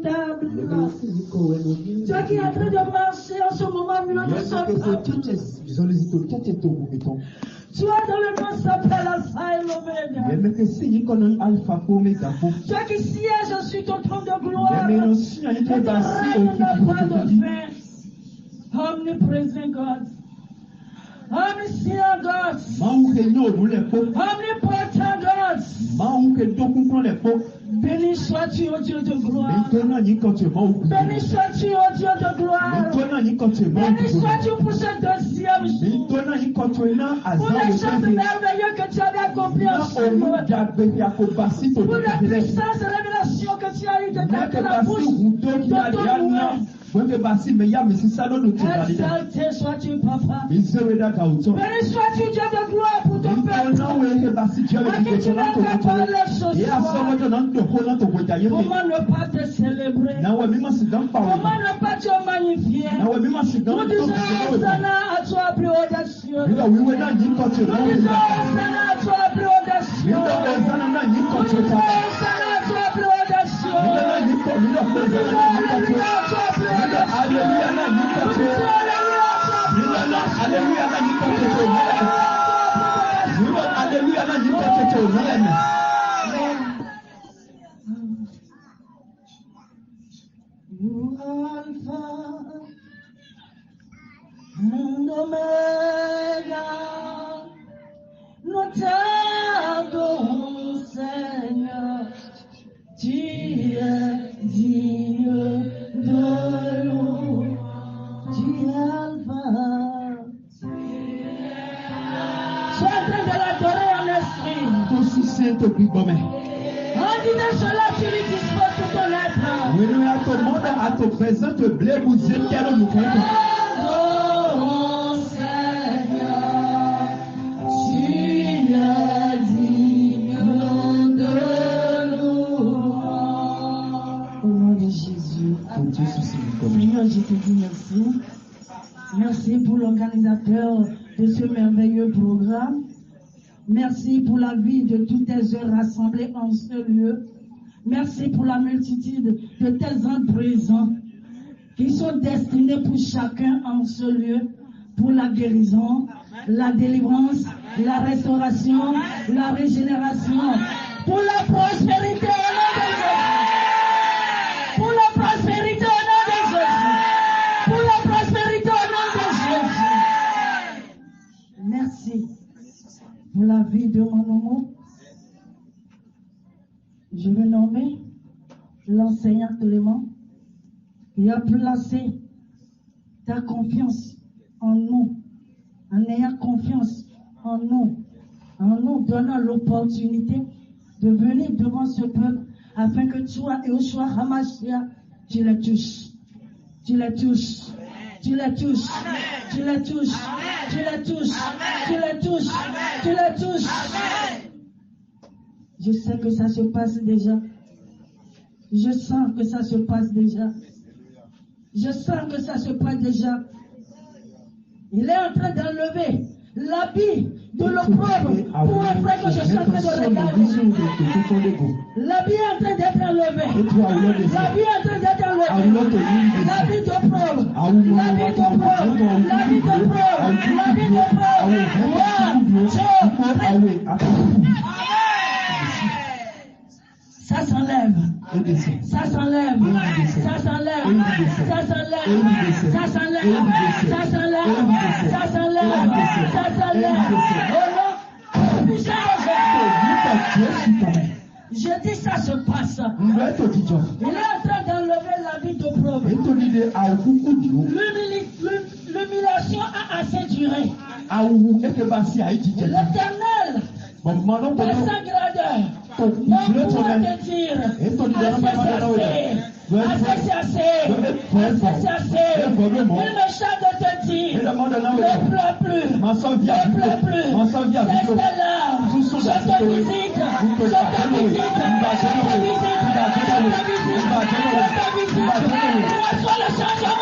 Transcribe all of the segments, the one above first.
redoutable. Toi qui es en train de marcher en ce moment, nous ne sommes pas tous. Toi dans le nom s'appelle Alpha et l'Oméga. Toi qui sièges sur ton trône de gloire. Et ton règne n'a pas de fin. Omnipresent God. Omniscient God. Omnipotent God. Béni sois-tu, ô Dieu de gloire. Béni sois-tu, ô Dieu de gloire. Béni sois-tu pour ce deuxième jour. Pour les choses merveilleuses que tu avais accomplies en ce jour. Pour la puissance de révélation que tu as eu de la bouche de ton loueur. Exalté sois-tu, Papa. Béni sois-tu, Dieu de gloire, pour ton peuple. À qui tu n'as pas parlé ce soir. Comment ne pas te célébrer? Comment ne pas te magnifier? Nous disons Hosanna à toi plus audacieux. Nous disons Hosanna à toi plus audacieux. Nous disons Hosanna à toi plus audacieux. Nous disons Alléluia à toi plus audacieux. You Alpha and Omega, nous t'adorons, Seigneur, tu es digne de nous, tu es Alpha. Sois en train de l'adorer en esprit. En disant cela, tu lui disposes tout ton être. Adorons, Seigneur, tu es digne de nous. Au nom de Jésus. Seigneur, je te dis merci. Merci pour l'organisateur de ce merveilleux programme. Merci pour la vie de toutes tes œuvres rassemblées en ce lieu. Merci pour la multitude de tes hommes présents qui sont destinés pour chacun en ce lieu, pour la guérison, la délivrance, la restauration, la régénération, pour la prospérité au nom de Jésus. Pour la prospérité au nom de Jésus. Pour la prospérité au nom de Jésus. Merci pour la vie de mon homo. Je vais nommer l'enseignant Clément qui a placé ta confiance en nous, en ayant confiance en nous donnant l'opportunité de venir devant ce peuple afin que toi, Yoshua Hamashia, tu les touches. Tu les touches. Tu les touches. Tu les touches. Tu les touches. Tu les touches. Tu les touches. Je sais que ça se passe déjà. Je sens que ça se passe déjà. Je sens que ça se passe déjà. Il est en train d'enlever l'habit de l'opprobre pour un frère que je suis en train de regarder. L'habit est en train d'être enlevé. L'habit est en train d'être enlevé. L'habit d'opprobre. L'habit d'opprobre. L'habit d'opprobre. L'habit d'opprobre. Ça s'enlève. Ça s'enlève. Ça s'enlève. Ça s'enlève. Ça s'enlève. Ça s'enlève. Ça s'enlève. Ça s'enlève. Je dis ça se passe. Il est en train d'enlever la vie d'opprobre. L'humiliation a assez duré. L'Éternel, par sa grandeur, on pourra te dire, assez. Il me chante de te dire, ne pleure plus. Reste là. Je te visite. Reçois le changement.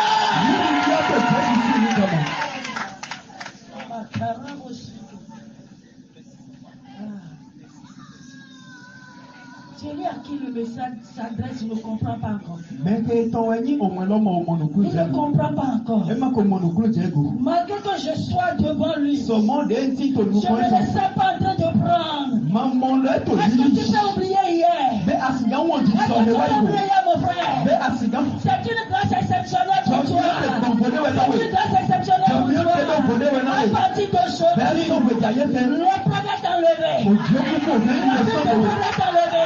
Celui à qui le message s'adresse ne comprend pas encore. Je ne comprend pas encore. Malgré que je sois devant lui, je ne me laisse pas en train de prendre. Est-ce que tu t'es oublié hier? Est-ce que tu t'es oublié hier, mon frère? C'est une grâce exceptionnelle pour toi. C'est une grâce exceptionnelle pour toi. À partir d'aujourd'hui, le problème est enlevé. Le problème est enlevé.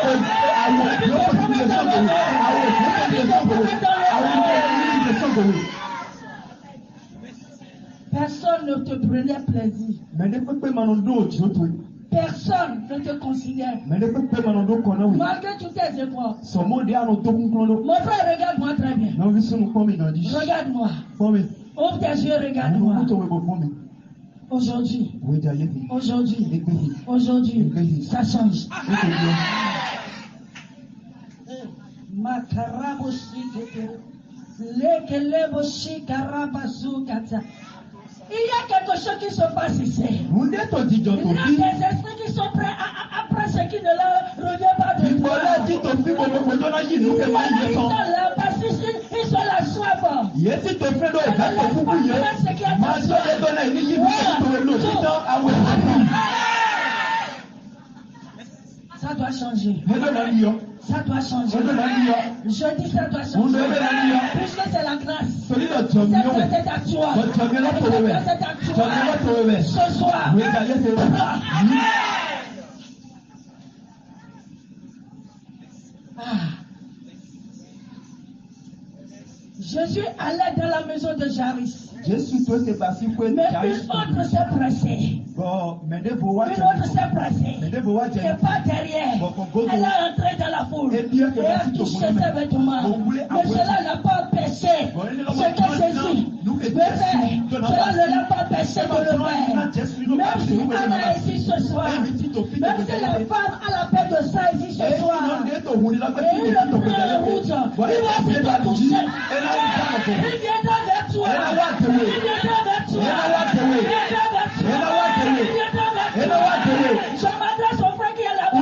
Personne ne te prenait plaisir. Personne ne te considère. Malgré tous tes efforts. Mon frère, regarde-moi très bien. Regarde-moi. Ouvre tes yeux, regarde-moi. Aujourd'hui, ça change. Il y a quelque chose qui se passe ici. Il y a des esprits qui sont prêts à prendre ce qui ne leur revient pas de toi. Ils sont là parce qu'ils sont la soif. Ça doit changer. Ça doit changer. Je dis ça doit changer. Puisque c'est la grâce. Cette grâce est à toi. Cette grâce est à toi. Ce soir. Jésus allait dans la maison de Jairus. Mais une autre s'est pressée. Une autre s'est pressée. Et pas derrière. Elle est entrée dans la foule. Et a touché ses vêtements. Mais cela n'a pas empêché ce que Jésus veut faire. Cela ne l'a pas empêché de le faire. Même si Anna est ici ce soir. Même si la femme a la paix de ça ici ce soir. Et il prend la route. Il va se toucher. Il viendra vers toi. Il viendra vers toi. Il viendra vers toi. Je m'adresse au frère qui est là-bas.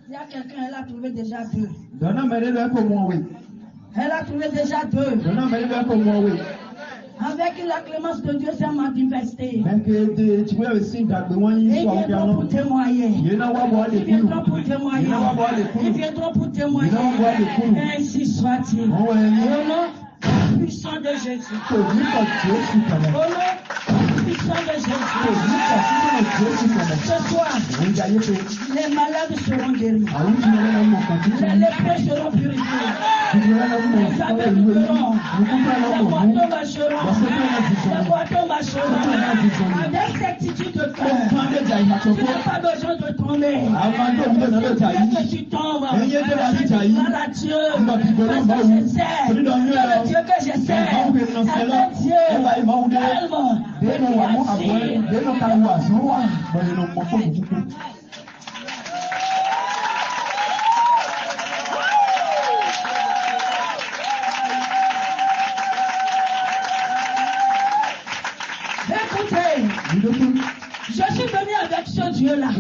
Il y a quelqu'un, elle a trouvé déjà deux. Elle a trouvé déjà deux. Avec la clémence de Dieu, s'est manifestée. Ils viendront pour témoigner. Ils viendront pour témoigner. Ils viendront pour témoigner. Ainsi soit-il. Au nom puissant de Jésus. Au nom puissant de Jésus. Ce soir, les malades seront guéris. Les lépreux seront purifiés. Les aveugles verront. Les boiteux marcheront. Avec certitude de cœur. Tu n'as pas besoin de tomber. Que tu tombes. Par Dieu. Parce que je sais. Le Dieu que je sais. C'est un Dieu. Écoutez, je suis venu avec ce Dieu-là. Je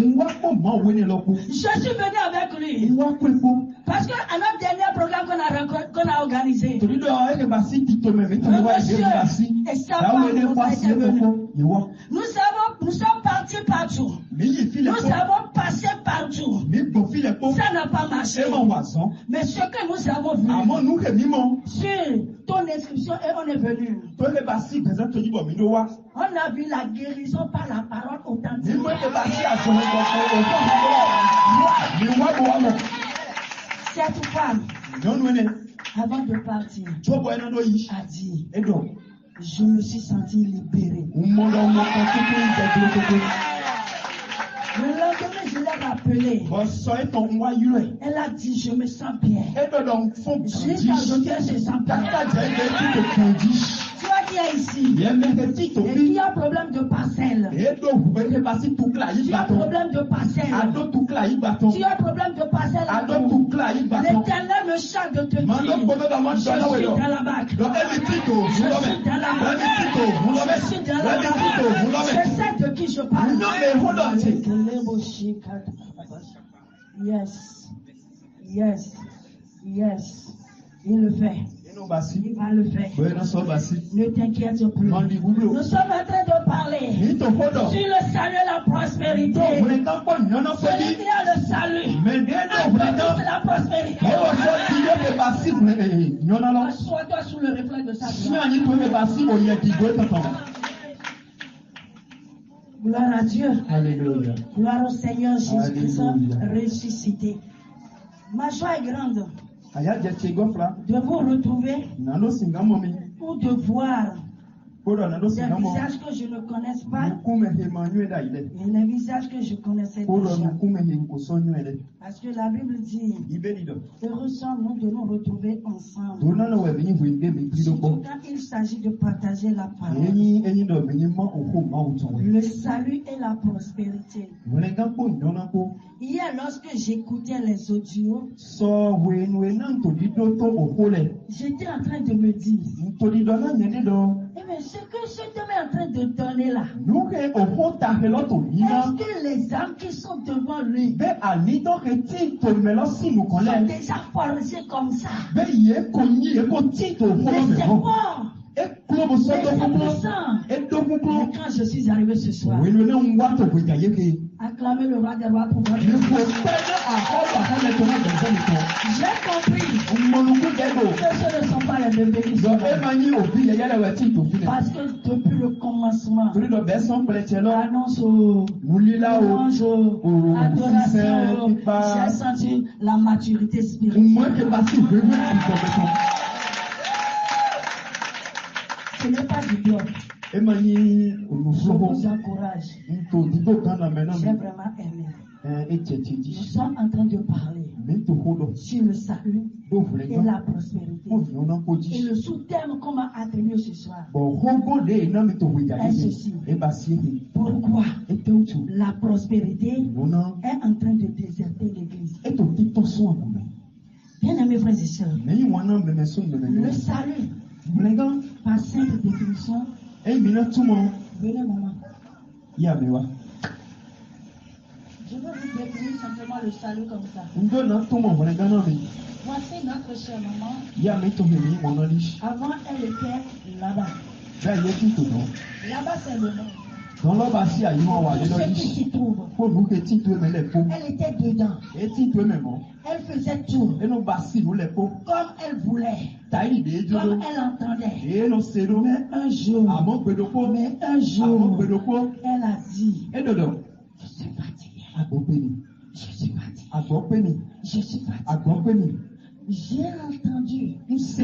suis venu avec lui. Parce qu'à notre dernier programme qu'on a organisé, un monsieur et sa femme étaient venus. Nous sommes partis partout. Nous avons passé partout. Ça n'a pas marché. Mais ce que nous avons vu sur ton inscription et on est venu. On a vu la guérison par la parole authentique. Cette femme, avant de partir, a dit, je me suis senti libéré. Le lendemain, je l'ai rappelé. Elle a dit, je me sens bien. Jusqu'à aujourd'hui, elle se sent bien. Toi qui es ici, et qui a un problème de parcelle. Tu as un problème de parcelle. Tu as un problème de parcelle. L'Éternel le chat de te dire, Mando kodo da man je dala suis wedo. dans la bac. Do emitito, Je suis vulome. dans la bac. Emitito, vulome. Je suis dans la Emitito, bac. vulome. Je sais de qui je parle. No me hold on to. Yes. Yes. Yes. Il le fait. Ino basi. Il va le faire. Bueno so basi. Ne t'inquiète plus. Mandi bublo. Nous sommes en train de parler Ito kodo. sur le salut et la prospérité. Mune kampo nyono Celui kodi. qui a le salut Mais dès a no toute vredo. la prospérité. Ewo so tiyo ke basi mune nyono lo. Assois-toi sous le reflet de sa Si gloire. anyi to ke basi o ye ki go tonton. Gloire à Dieu. Alléluia. Gloire au Seigneur Jésus-Christ Alléluia. ressuscité. Ma joie est grande Aya je chego fra. de vous retrouver Nano singamo mi. ou de voir Kodo nano des singamo. visages que je ne connaisse pas Nukume he manyu da ile. et les visages que je connaissais Kodo déjà. nukume he nkosonyu ele. Parce que la Bible dit, Ibeli do. heureux sommes-nous de nous retrouver ensemble. Dona lo we binyi buinde mi pido Surtout bo. quand il s'agit de partager la parole. Enyi do binyi ma oko ma uton. Le salut et la prospérité. Mune kampo nyona ko. Hier, lorsque j'écoutais les audios, So we nwe na ntodi do to oko le. j'étais en train de me dire, Ntodi do na nyene do. eh bien, ce que je te mets en train de donner là, Nuke oko ta helo to est-ce ina. que les âmes qui sont devant lui Be alito ke ti to melo sinu sont kole. déjà forgées comme ça? Be ye konyi e ko ti to Mais folo me c'est ho. fort, E klo bo so mais do c'est ko. puissant. E do ko Et ko. quand je suis arrivé ce soir, We no na ngwa to gbe gaye ke. acclamer le roi des rois pour votre Ni ko vie. tena a ho ba ka le to na de se ni ko. J'ai compris Mmonu ku de do. que ce ne sont pas les bébés qui Do sont e là. manyi obi ye yale we ti to fine. Parce que depuis le commencement, Torí do be son preche lo. annonce au Mulila o. louange, Oh, adoration, c'est pas- j'ai senti la maturité Moi spirituelle. que basi we we ti to be. Ce n'est pas du bloc. E manyi Je oluflobo. vous encourage. Nto dido kana mena J'ai mi. vraiment aimé. E chechi Nous di. sommes en train de parler Mi to hodo. sur le salut Do vle et ga. la prospérité. Ko nyona ko Et ji. le sous-thème qu'on m'a attribué ce soir. Bo hogo de na mi to we ga Et ji. ceci. E basi e. Pourquoi E te utu. la prospérité Nona. est en train de déserter l'église? E to ti to so amu. Bien-aimés frères et sœurs, Me wana me me so me me. le salut, Vle ga. par simple définition, E mi na tumo. venez maman. Ya me wa. Je veux vous définir simplement le salut comme ça. Ndo na tumo vle ga na mi. Voici notre chère maman. Ya me to me mi wana li. Avant, elle était là-bas. Ba ye ti to no. Là-bas, c'est le monde. Dans lo basi ayi mo wa le Tout lo ce qui li. s'y trouve. Ko nu ke ti to me le po. Elle était dedans. E ti to me mo. Elle faisait tout E no basi no le po. comme elle voulait, Tai de jo. comme elle entendait. E no se do. Mais un jour, Amo gbedoko. mais un Amo jour, gbedoko. elle a dit, E dodo. je suis fatiguée, Agbo pe ni. je suis fatiguée, Agbo pe ni. je suis fatiguée. Agbo pe ni. J'ai entendu Nse.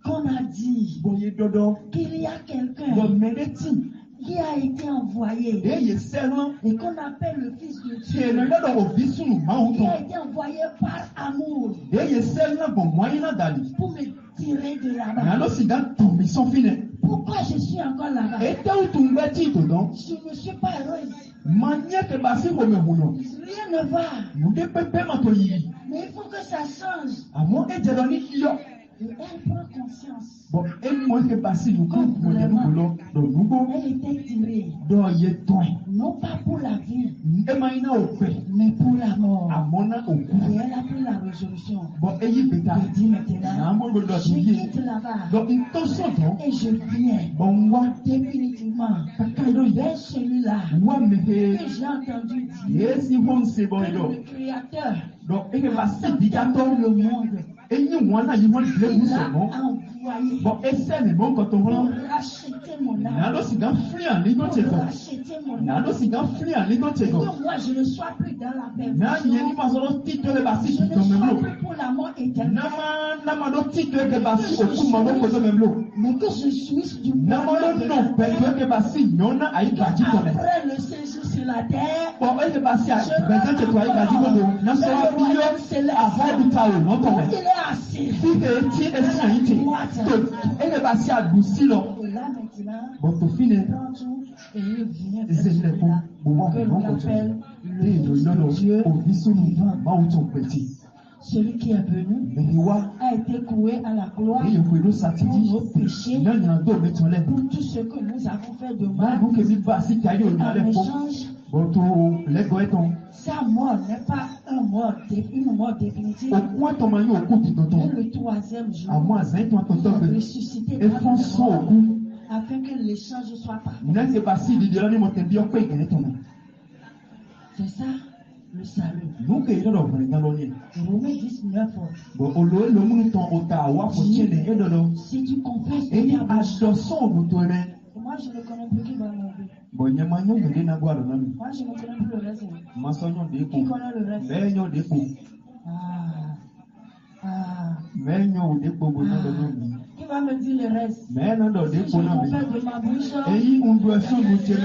qu'on a dit Boye dodo. qu'il y a Yo quelqu'un mereti. qui a été envoyé E ye seran. et qu'on appelle le Fils de Ti no Dieu, dodo o bisunu ma o qui to. a été envoyé par amour E ye seran bo mo yin na dali. pour me tirer de Na là-bas. lo si ga to mi so fine. Pourquoi je suis encore là-bas? E te o tu ngbe ti to don. Je ne suis pas heureuse. Manye ke basi ko me huno. Rien ne va. Mude pepe ma to yi. Mais il faut que ça change. Amo e je do ni yo. Et elle prend conscience. Bon, e mo ke basi lu ko mo de lu lo do nugo. Elle était tirée, Do ye ton. non pas pour la vie, E ma ina o pe. mais pour la mort. Amona o Et ku. elle a pris la résolution. Bon, e yi beta. Elle dit Na maintenant, mo go do je ti ye. quitte là-bas Donc il to so don. et je viens Bon wa définitivement vers celui-là wa me he. que j'ai entendu dire Ye si hon se bon que do. le Créateur Donc e ke basi dans bigato. le monde, E yi wana yi won ble il mu so a no. envoyé Bon, e se me bon ko to pour won. racheter mon Na âme, lo si ga free an li go pour che ko. racheter mon Na âme. lo si ga free an li go che Et ko. que moi je ne sois plus dans la Na ye ni perdition, ma so lo ti to le basi je ki ne to me sois lo. plus pour la mort éternelle, Na ma do ti to ke basi o ku ma go ko to me lo. mais que je jouisse du Na ma bonheur do de no la pe terre. to ke basi nyona ai ga ji to me. Après le séjour sur la terre, Bon, e ke basi a be ka che to ai ga ji ko do. Na so wa bi yo a ha bi ta o no to me. il est assis. Fi ke ti e si an ti. To e ke basi a du si lo. Et là maintenant, Bon to fine. il prend tout et il vient vers Ese le ko celui-là bo wa que no l'on ko to. appelle Le do le no Fils no de Dieu o bi so ni vivant. ma o to pe ti. Celui qui est venu Mehiwa. a été cloué à la croix Et Yokweno pour Satidi. nos péchés, Nyanyando Metole. pour tout ce que nous avons fait de mal. Manou Kemi Basi Kayo En Nalepo. échange, Boto Lego Eton. sa mort n'est pas une mort définitive. Okwa Tomayo Okuti Et Tonton. le troisième jour, À moi, Zain Ton il a Tonton. ressuscité Et par la Fonso mort, Oku. afin que l'échange soit parfait. Nese Basi Didelani Motembi Okwe Geneton. C'est ça le salut. Nous que Yodo Vrengaloni. Romains 19. Bon, Olo Lomunu Ton Otawa Fotiene Edono. Si tu confesses Et ta bouche, Adosson Boutone. moi je ne connais plus qui va mourir. Bon, Yamanyo Medina Guadonami. Moi je ne connais plus le reste. Masonyo Qui Depo. connaît le reste? Menyo Depo. Menyo Depo Bonodomi. Qui va me dire le reste? Meno do Si je Depo Nami. confesse de ma bouche, Eyi Unduason Boutene.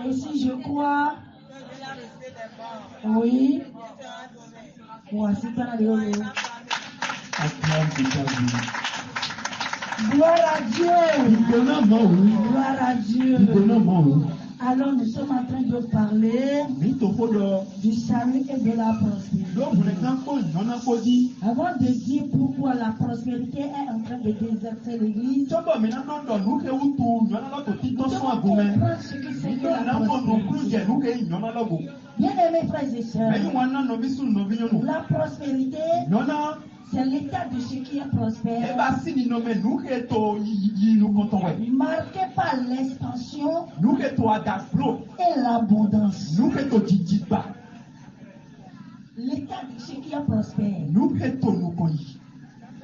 et si je crois, oui, voici dans le haut. Acclame Bitabi. Gloire à Dieu. Igona Mawu. Gloire à Dieu. Igona Mawu. Alors nous sommes en train de parler Mito Fodo. du salut et de la prospérité. Donc, vous n'êtes pas Nona Kodi. Avant de dire pourquoi la prospérité est en train de déserter l'église, Sobo Minando, nous que Utu, Nona Loto nous Tito devons Soin Goumen. comprendre ce que c'est que Nous la n'avons non plus prospérité. de nous que Nona Logo. Bien-aimés frères et sœurs, Mais nous, on a nos bisous, nos vignons. la prospérité, Nona, c'est l'état de ce qui est eh prospère, bien, si nous nommons nous que to nous comptons, marqué par l'expansion nous que to adaplo, et l'abondance. nous que to didiba, L'état de ce qui est prospère, nous que to nous connaissons.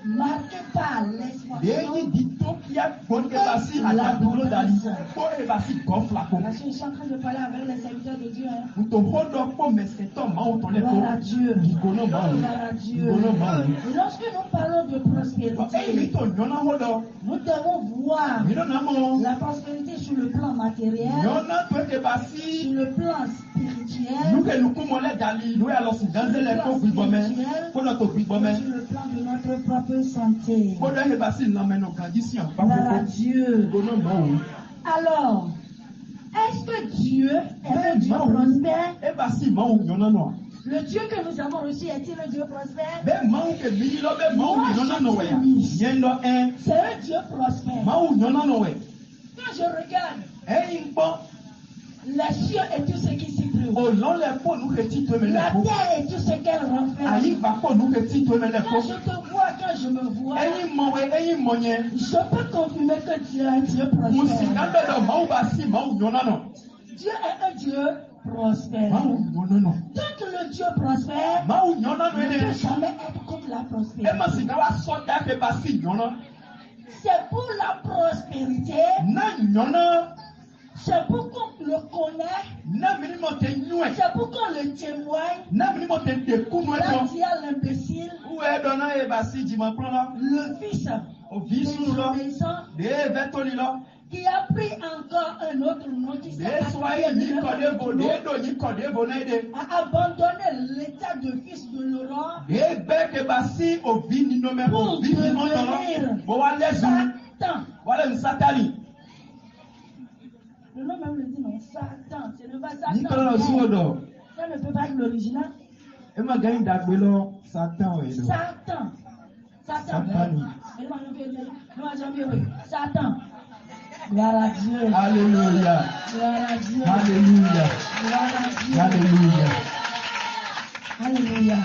marqué par l'expansion. Deyi dito kia bon ebasi adaplo dali, po ebasi gonfla ko. Parce que je suis en train de parler avec les serviteurs de Dieu. Hein. Nous te rendons pour mesqueton ma ou ton Gloire à écho. Dieu. Igono ma ou. Gloire à Dieu. Igono ma ou. Et lorsque nous parlons de Eh, prospérité, mito nyona hodo. nous devons voir Mino namo. la prospérité sur le plan matériel, Nyona to sur ebasi. le plan Nous spirituel, que nous kumole dali, nous alors si dans les ko bibome. Ko no to et bibome. sur le plan de notre propre santé. Ko do ebasi na meno grandissant. Gloire à Dieu. Igono ma ou. Alors, est-ce que Dieu est un Dieu prospère? Ebasi ma ou nyona no. Le Dieu que nous avons reçu est-il un Dieu prospère? Be ma ou ke mi lo be ma ou nyona no we. Yen lo en. C'est un Dieu prospère. Ma ou nyona no we. Quand je regarde Eh impo. les cieux et tout ce qui s'y trouve, O lon le po nous que ti to me le la po. terre et tout ce qu'elle Ayi renferme, va po nous que ti to me le quand po. je te vois, quand je me vois, Eyin mo we, eyin mo nye. je peux confirmer que Dieu est un Dieu Mo si prospère. kambe do ma ou ba si ma ou nyona no. Dieu est un Dieu prospère. Ma ou nyona no. Tant que le Dieu prospère Ma ou nyona no ne peut ene. jamais être contre la E prospérité. ma si na wa so da ke ba si nyona. C'est pour la prospérité, Na nyona. c'est pour qu'on le connaisse, Na mini mo te nyue. c'est pour qu'on le témoigne. Na mini mo te kunu Là, eto. il y a l'imbécile, Ou e do na e ba si di ma plan la. le fils, O visu lo. désobéissant, De veto li lo. qui a pris encore un autre nom qui s'est De soye ni kode bo, de do ni kode bo na ide. a abandonné l'état de fils de Laurent Ebe ke basi obi ni no me pour obi ni no tolo. devenir Bo wa lesu. Satan. Wala nsatani. Le nom même le dit non, Satan. C'est le vrai Satan. Ni tolo si odo. Ça ne peut pas être l'original. E ma gain dagbe lo Satan o edo. Satan. Satan. Satani. Et moi, je vais dire, moi, j'aime bien, Satan. Gloire à Dieu. Alléluia. Gloire à Dieu. Alléluia. Gloire à Dieu. Alléluia. Alléluia.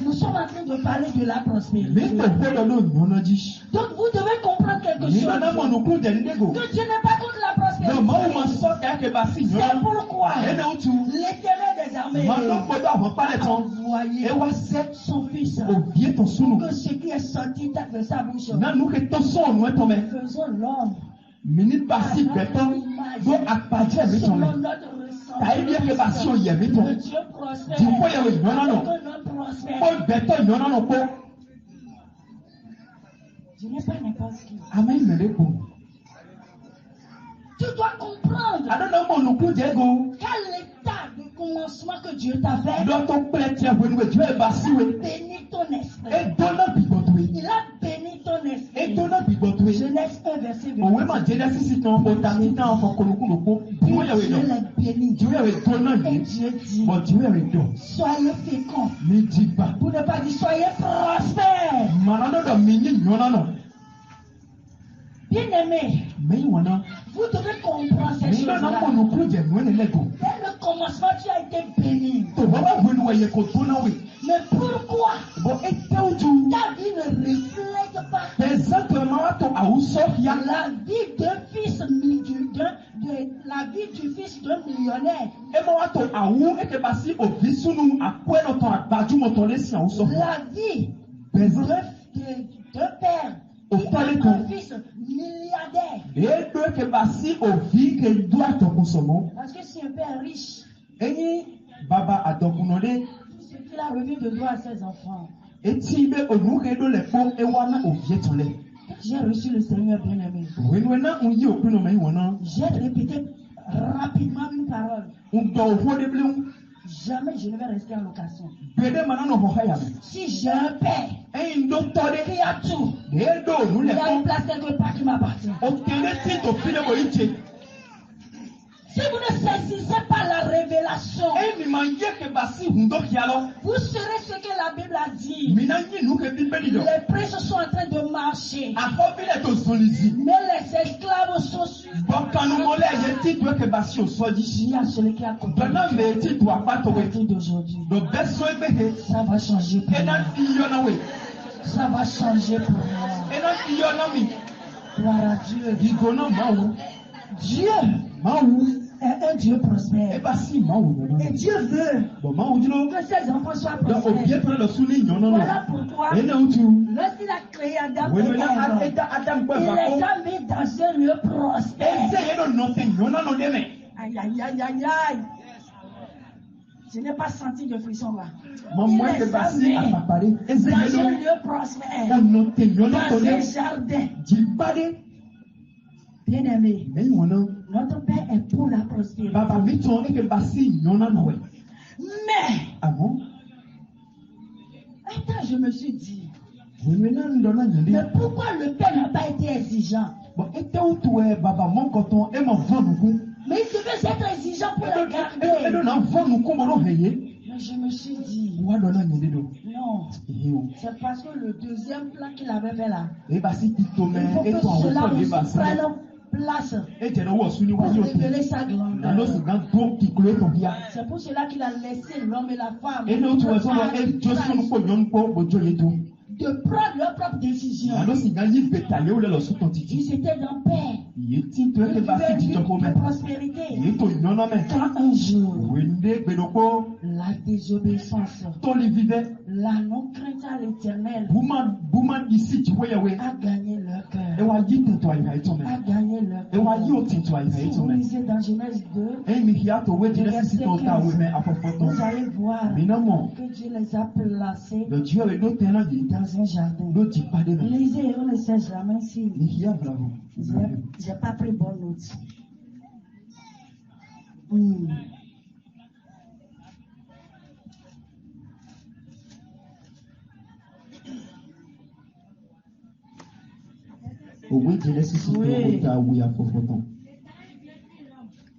Nous sommes en train de parler de la Me prospérité. ko ko do no nyono ji. Donc vous devez comprendre quelque Ni chose. na mo no ku de ndego. Que Dieu n'est pas contre la No ma o ma prospérité. so da ke basi C'est nyona. pourquoi E na utu. l'Éternel des armées Ma no ko do avon pa le a ton. envoyé E wa se son fils obie ton sunu. que ce qui est sorti de sa bouche. Na nu ke to so no to me. Faisons l'homme Minute basi beton. Do apaje mi ton me. selon notre Ta ibi ke basi o ye mi ton. Le Dieu prospère. Di ko ye we nyona no. Que notre prospère. Ko beton nyona no ko. Je n'ai pas n'importe qui. Amen me le ko. Tu dois comprendre Adona mo no ku de go. quel état de commencement que Dieu t'a fait. Do to pletia we we je basi we. Bénis ton esprit. E dona bigoto we. Il a béni ton E esprit. dona bigoto we. Genèse 1, verset Òwe 20. máa Genesis tán o tàbí náà fọkànlùkùn lòpó. Ìwé Dieu les bénit. Et Dieu dit, soyez féconds. Pour ne pas dire soyez prospères. Bien-aimés, vous devez comprendre cette chose-là. Dès le commencement, tu as été béni. Mais pourquoi ta vie ne reflète pas la vie d'un fils la vie du fils d'un millionnaire? La vie d'un père qui a un fils milliardaire. Parce que si un père riche, tout ce qu'il a revu de droit à ses enfants. J'ai reçu le Seigneur bien-aimé. J'ai répété rapidement une parole. Jamais je ne vais rester en location. Si j'ai un père qui a tout, il y a une place quelque part qui m'appartient. Si vous ne saisissez pas la révélation, vous serez ce que la Bible a dit. Les prêches sont en train de marcher, mais les esclaves sont sur. Il y a celui qui a compris. À partir d'aujourd'hui, ça va changer pour moi. Ça va changer pour moi. Gloire à Dieu. Dieu est un Dieu prospère. Et Dieu veut que ses enfants soient prospères. Voilà pourquoi, lorsqu'il a créé Adam et Ève, il les a mis dans un lieu prospère. Aïe, aïe, aïe, aïe, aïe. Je n'ai pas senti de frisson là. Il les a mis dans un lieu prospère, dans un jardin. Bien-aimé, notre Père est pour la prospérité. Mais, attends, je me suis dit, mais pourquoi le Père n'a pas été exigeant? Mais il devait être exigeant pour la garder. Mais je me suis dit, non, c'est parce que le deuxième plan qu'il avait fait là, il faut que cela nous prenne place pour révéler sa grandeur. C'est pour cela qu'il a laissé l'homme et la femme de prendre leur propre décision. Ils étaient dans paix. Ils vivaient de prospérité. Quand un jour, la désobéissance, la non-crainte à l'éternel a gagné leur cœur. A gagné leur cœur. Si vous lisez dans Genèse 2, verset 15, vous allez voir que Dieu les a placés dans un jardin. Lisez, on ne sait jamais si. J'ai pas pris bonne note.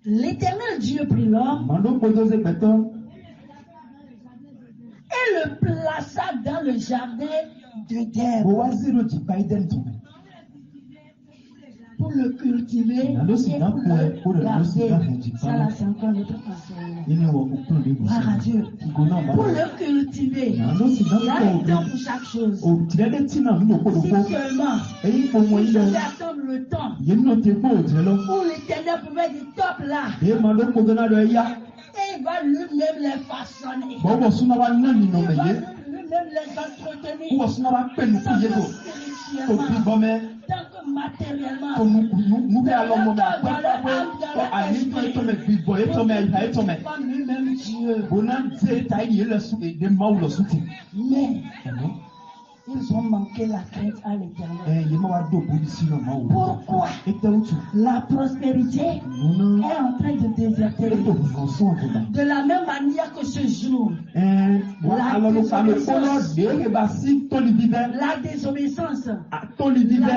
L'Éternel Dieu prit l'homme et le plaça dans le jardin d'Éden pour le cultiver et pour le garder. Ça là, c'est encore notre enseignement. Gloire à Dieu. Pour le cultiver, il y a un temps pour chaque chose. Si seulement il devait attendre le temps où l'Éternel pouvait dire top là, et il va lui-même les façonner. Il va lui-même les entretenir. Tant que matériellement, lui-même Dieu. Mais ils ont manqué la crainte à l'éternel. Pourquoi? La prospérité est en train de déserter. De la même manière que ce jour, la désobéissance, la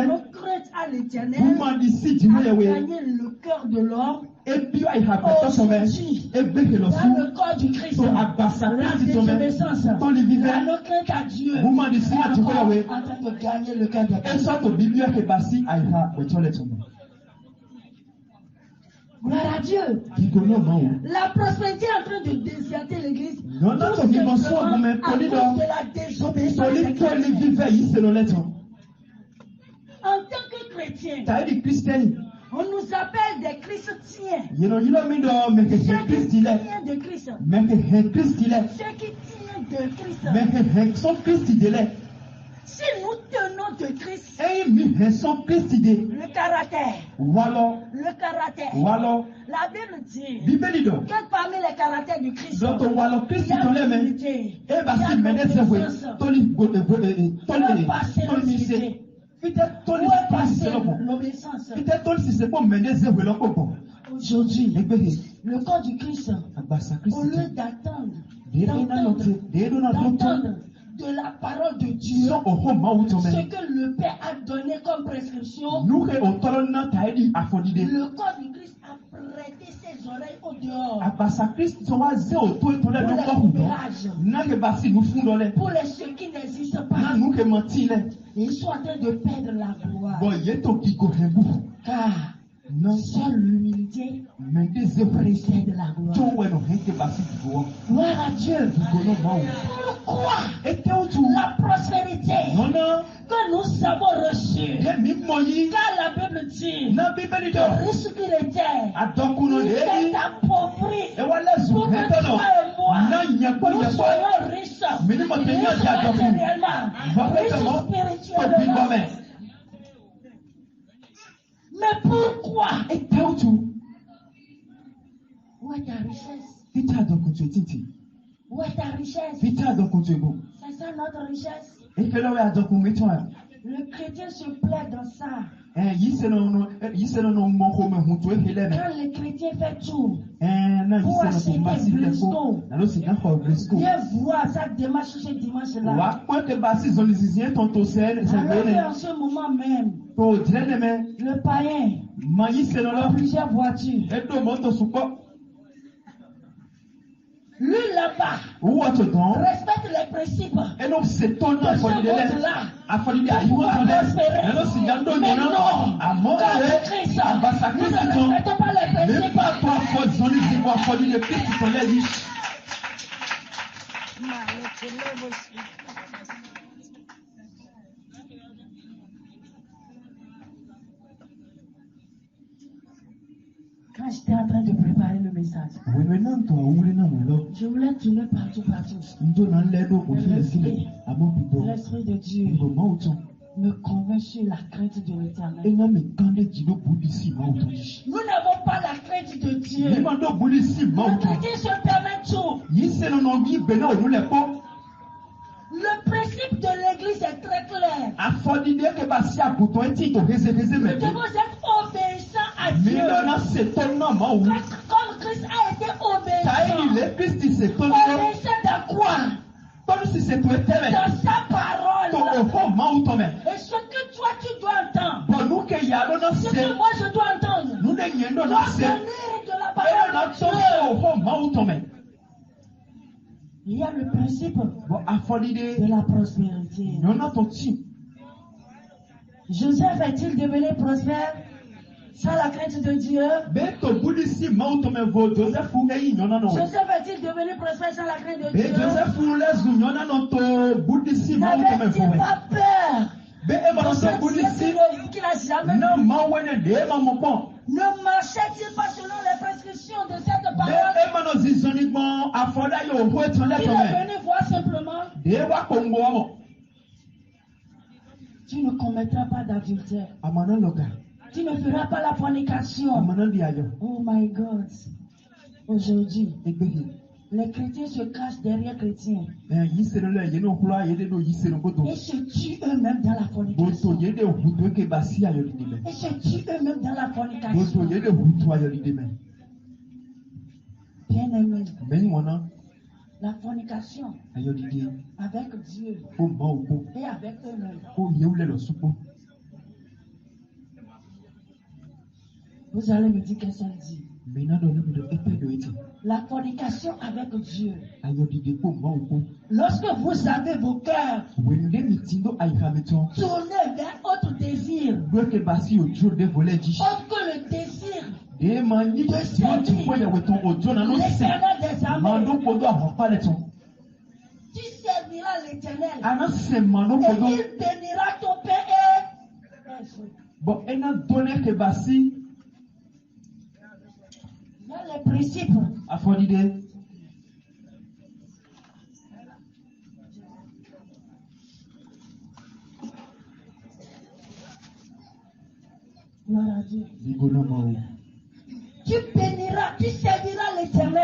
non-crainte à l'éternel a gagné le cœur de l'homme Ebi wa ihapɛtɔ sɔmɛ. Ebe ke lɔ Dans fu. le corps du Christ, To agbasa la Kristi sɔmɛ. désobéissance, Tɔn li vivɛ. la requête à Dieu, Woman di si est ati encore ko yawe. en train de gagner le cœur des personnes. Esɔ to bibi ke basi ayiha bɛtɔ lɛ tɔmɔ. Gloire à Dieu. Iko n'o ma o. La prospérité est en train de déserter l'église. Non, non, Tout ton vivant simplement soit vous-même, à poli cause dans- de la désobéissance Toli des toli chrétiens. vivɛ yi se lɔ lɛ tɔn. En tant que chrétien, Ta yi di kristiɛni. on nous appelle des chrétiens. Yɛlɛ mi dɔ mɛ Ceux kɛkɛ qui Kristi lɛ. tiennent de Christ. Mɛ kɛkɛ Kristi lɛ. Ceux qui tiennent de Christ. Mɛ kɛkɛ sɔn Kristi de lɛ. Si nous tenons de Christ, Eyi mi hɛ sɔn Kristi de. le caractère, Walɔ le caractère, walɔ la Bible dit bibeli dɔ. que parmi les caractères du Christ, Dɔtɔ walɔ il y Kristi a tɔ lɛ mɛ. l'humilité, E ba il y si a mɛ ne se hoe l'obéissance, toli go toli mi se. générosité. Fitɛ toli Où est toli si se passée lɔ bɔ. l'obéissance? Fitɛ toli si se ko mɛ ne se hoe lɔ ko bɔ. Aujourd'hui, Egbe he le corps du Christ, agbasa au Kristi lieu tɔ. d'attendre, Deedo na nɔ te deedo na nɔ tɔ. d'entendre de la parole de Dieu, Sɔ oho mawu tɔ ce mɛ. que le Père a donné comme prescription, Nuke o tɔlɔ na ta yi di afɔdide. le corps du Christ a prêté ses oreilles au dehors Agbasa Kristi tɔ wa ze o to eto lɛ pour no les kɔ hu dɔ. commérages, Nage ba si nu fun dɔ lɛ. pour les ceux qui n'existent Na pas. nuke mɔ ti lɛ. Et ils sont en train de perdre la gloire. Bɔn ye to kiko hɛ bu. Car Non seule l'humilité mɛ de ze wɛrɛ se. précède la Tó gloire. wɛ no hɛ ke ba si duwɔ. Gloire à Dieu. Kiko no ma wo. Pourquoi Ete o tu. la prospérité Nɔnɔ que nous avons reçue? ye mi mɔ yi. Car la Bible dit Na bibeli que dɔ. riche qu'il était, Adɔkuno il de s'est yi. appauvri Ewa lɛ zu pour que hɛ toi tɔ nɔ. et moi, Na nyɛkpɔ nous nyɛkpɔ. soyons riches. Minimum de Riches nyɛ di adɔkun. matériellement, Bɔkɛ riches tɔmɔ. To bi spirituellement. gɔmɛ. Mais pourquoi? Ete o tu. Où est ta richesse? Fita adɔkuntun titi. Où est ta richesse? Fita adɔkuntun ebo. C'est ça notre richesse. Efe lɛ wɛ adɔkun mi tɔn ya. Le chrétien se plaît dans ça. Yi se no no mɔ ko mɛ hun to ehe lɛ mɛ. Quand le chrétien fait tout, Na yi se no ko ma si lɛ ko. Na lo si ka xɔ Brisco. viens voir sa démarche ce dimanche-là. Wa kpɔn ke ba si zɔli zizie tɔn to sɛ sɛ Alors gbɛ en ce moment même, To dirɛ ne mɛ. le païen Ma yi se no a lɔ. plusieurs voitures. Edo mɔtɔ sukɔ. Lui là-bas Owó to dɔn. respecte les principes. Eno se tɔn na afɔlide lɛ. Afɔlide ayi wo tɔ lɛ. Eno si ya do Mais nyɔnɔ. non, Amɔ quand le yɛ Christ, abasa nous Kristi ne tɔn. respectons pas les Ne principes. pa to afɔ zɔli zi mo afɔlide Kristi tɔn lɛ yi. Quand j'étais en train de préparer le message, Wɛmɛ na ntɔ awuri na mo lɔ. je voulais tourner partout. Ndo na lɛ do ko fi lɛ si lɛ. Amɔ bi bɔ. L'Esprit de Dieu Ibo mawu tɔn. me convainc sur la crainte de l'Éternel. Ena mi kan de dzi do buli si mawu tɔn. Nous n'avons pas la crainte de Dieu. Ni ma do buli si mawu Le tɔn. chrétien se permet tout. Yi se no no yi bɛ na olu lɛ kpɔ. Le principe de l'Église est très clair. Afɔlide ke ba si agutɔ eti to hezeheze Nous mɛ bi. devons être obéissants à Dieu. Mi lɔ na se tɔn na mawu. Comme Christ a été Ta yi obéissant. le Kristi se tɔn lɔ. Obéissant dans quoi? Tɔn si se to ete mɛ. Dans sa To parole. oho mawu tɔn mɛ. Et ce que toi tu dois entendre, Bɔn nu ke ya lɔ na ce se. que moi je dois entendre, Nu de nye do na doit se. venir de la Ena na parole de tɔn Dieu. se oho mawu tɔn mɛ. Il y a le principe Bɔn afɔlide de la prospérité. nyɔnua tɔ ti. Joseph est-il devenu prospère sans la crainte de Dieu? Bɛ to buli si mawu tɔn mɛ vo Joseph eyi nyɔnua nɔ wɛ. Joseph est-il devenu prospère sans la crainte de Bɛ Dieu? Joseph lɛ zu nyɔnua nɔ to buli si mawu tɔn mɛ vo N'avait-il wɛ. pas peur Bɛ e ma de nɔ ce to buli Dieu si. qu'il n'a jamais Na vu? mawu wɛ de e ma mɔ kpɔn. Ne marchait-il pas selon les prescriptions de cette Bɛ parole? e ma nɔ zizɔni gbɔn afɔda yi o ho etan lɛ Il tɔn est mɛ. venu voir simplement, De wa ko ŋgɔ mɔ. tu ne commettras pas d'adultère. Amana lɔga. Tu ne feras pas la fornication. Amana di ayɔ. Oh my God. Aujourd'hui, Egbehe. les chrétiens se cachent derrière chrétiens Yi se no lɛ ye no kura ye de do yi se no godo. et se tuent eux-mêmes dans la Boto fornication. ye de hutu eke ba si ayɔlide mɛ. Et se tuent eux-mêmes dans la Boto fornication. ye de hutu ayɔlide mɛ. Bien-aimés, Mɛni wɔna la fornication ayɔlide avec Dieu ko ma o ko et avec eux-mêmes. ko yewu lɛ lɔ sukpo. Vous allez me dire qu'est-ce qu'elle dit. La fornication avec Dieu. Lorsque vous avez vos cœurs tournés vers autre désir, autre que le désir de servir l'Éternel des armées, tu serviras l'Éternel et il bénira ton père et les principes. Gloire à Dieu. Tu béniras, tu serviras l'Éternel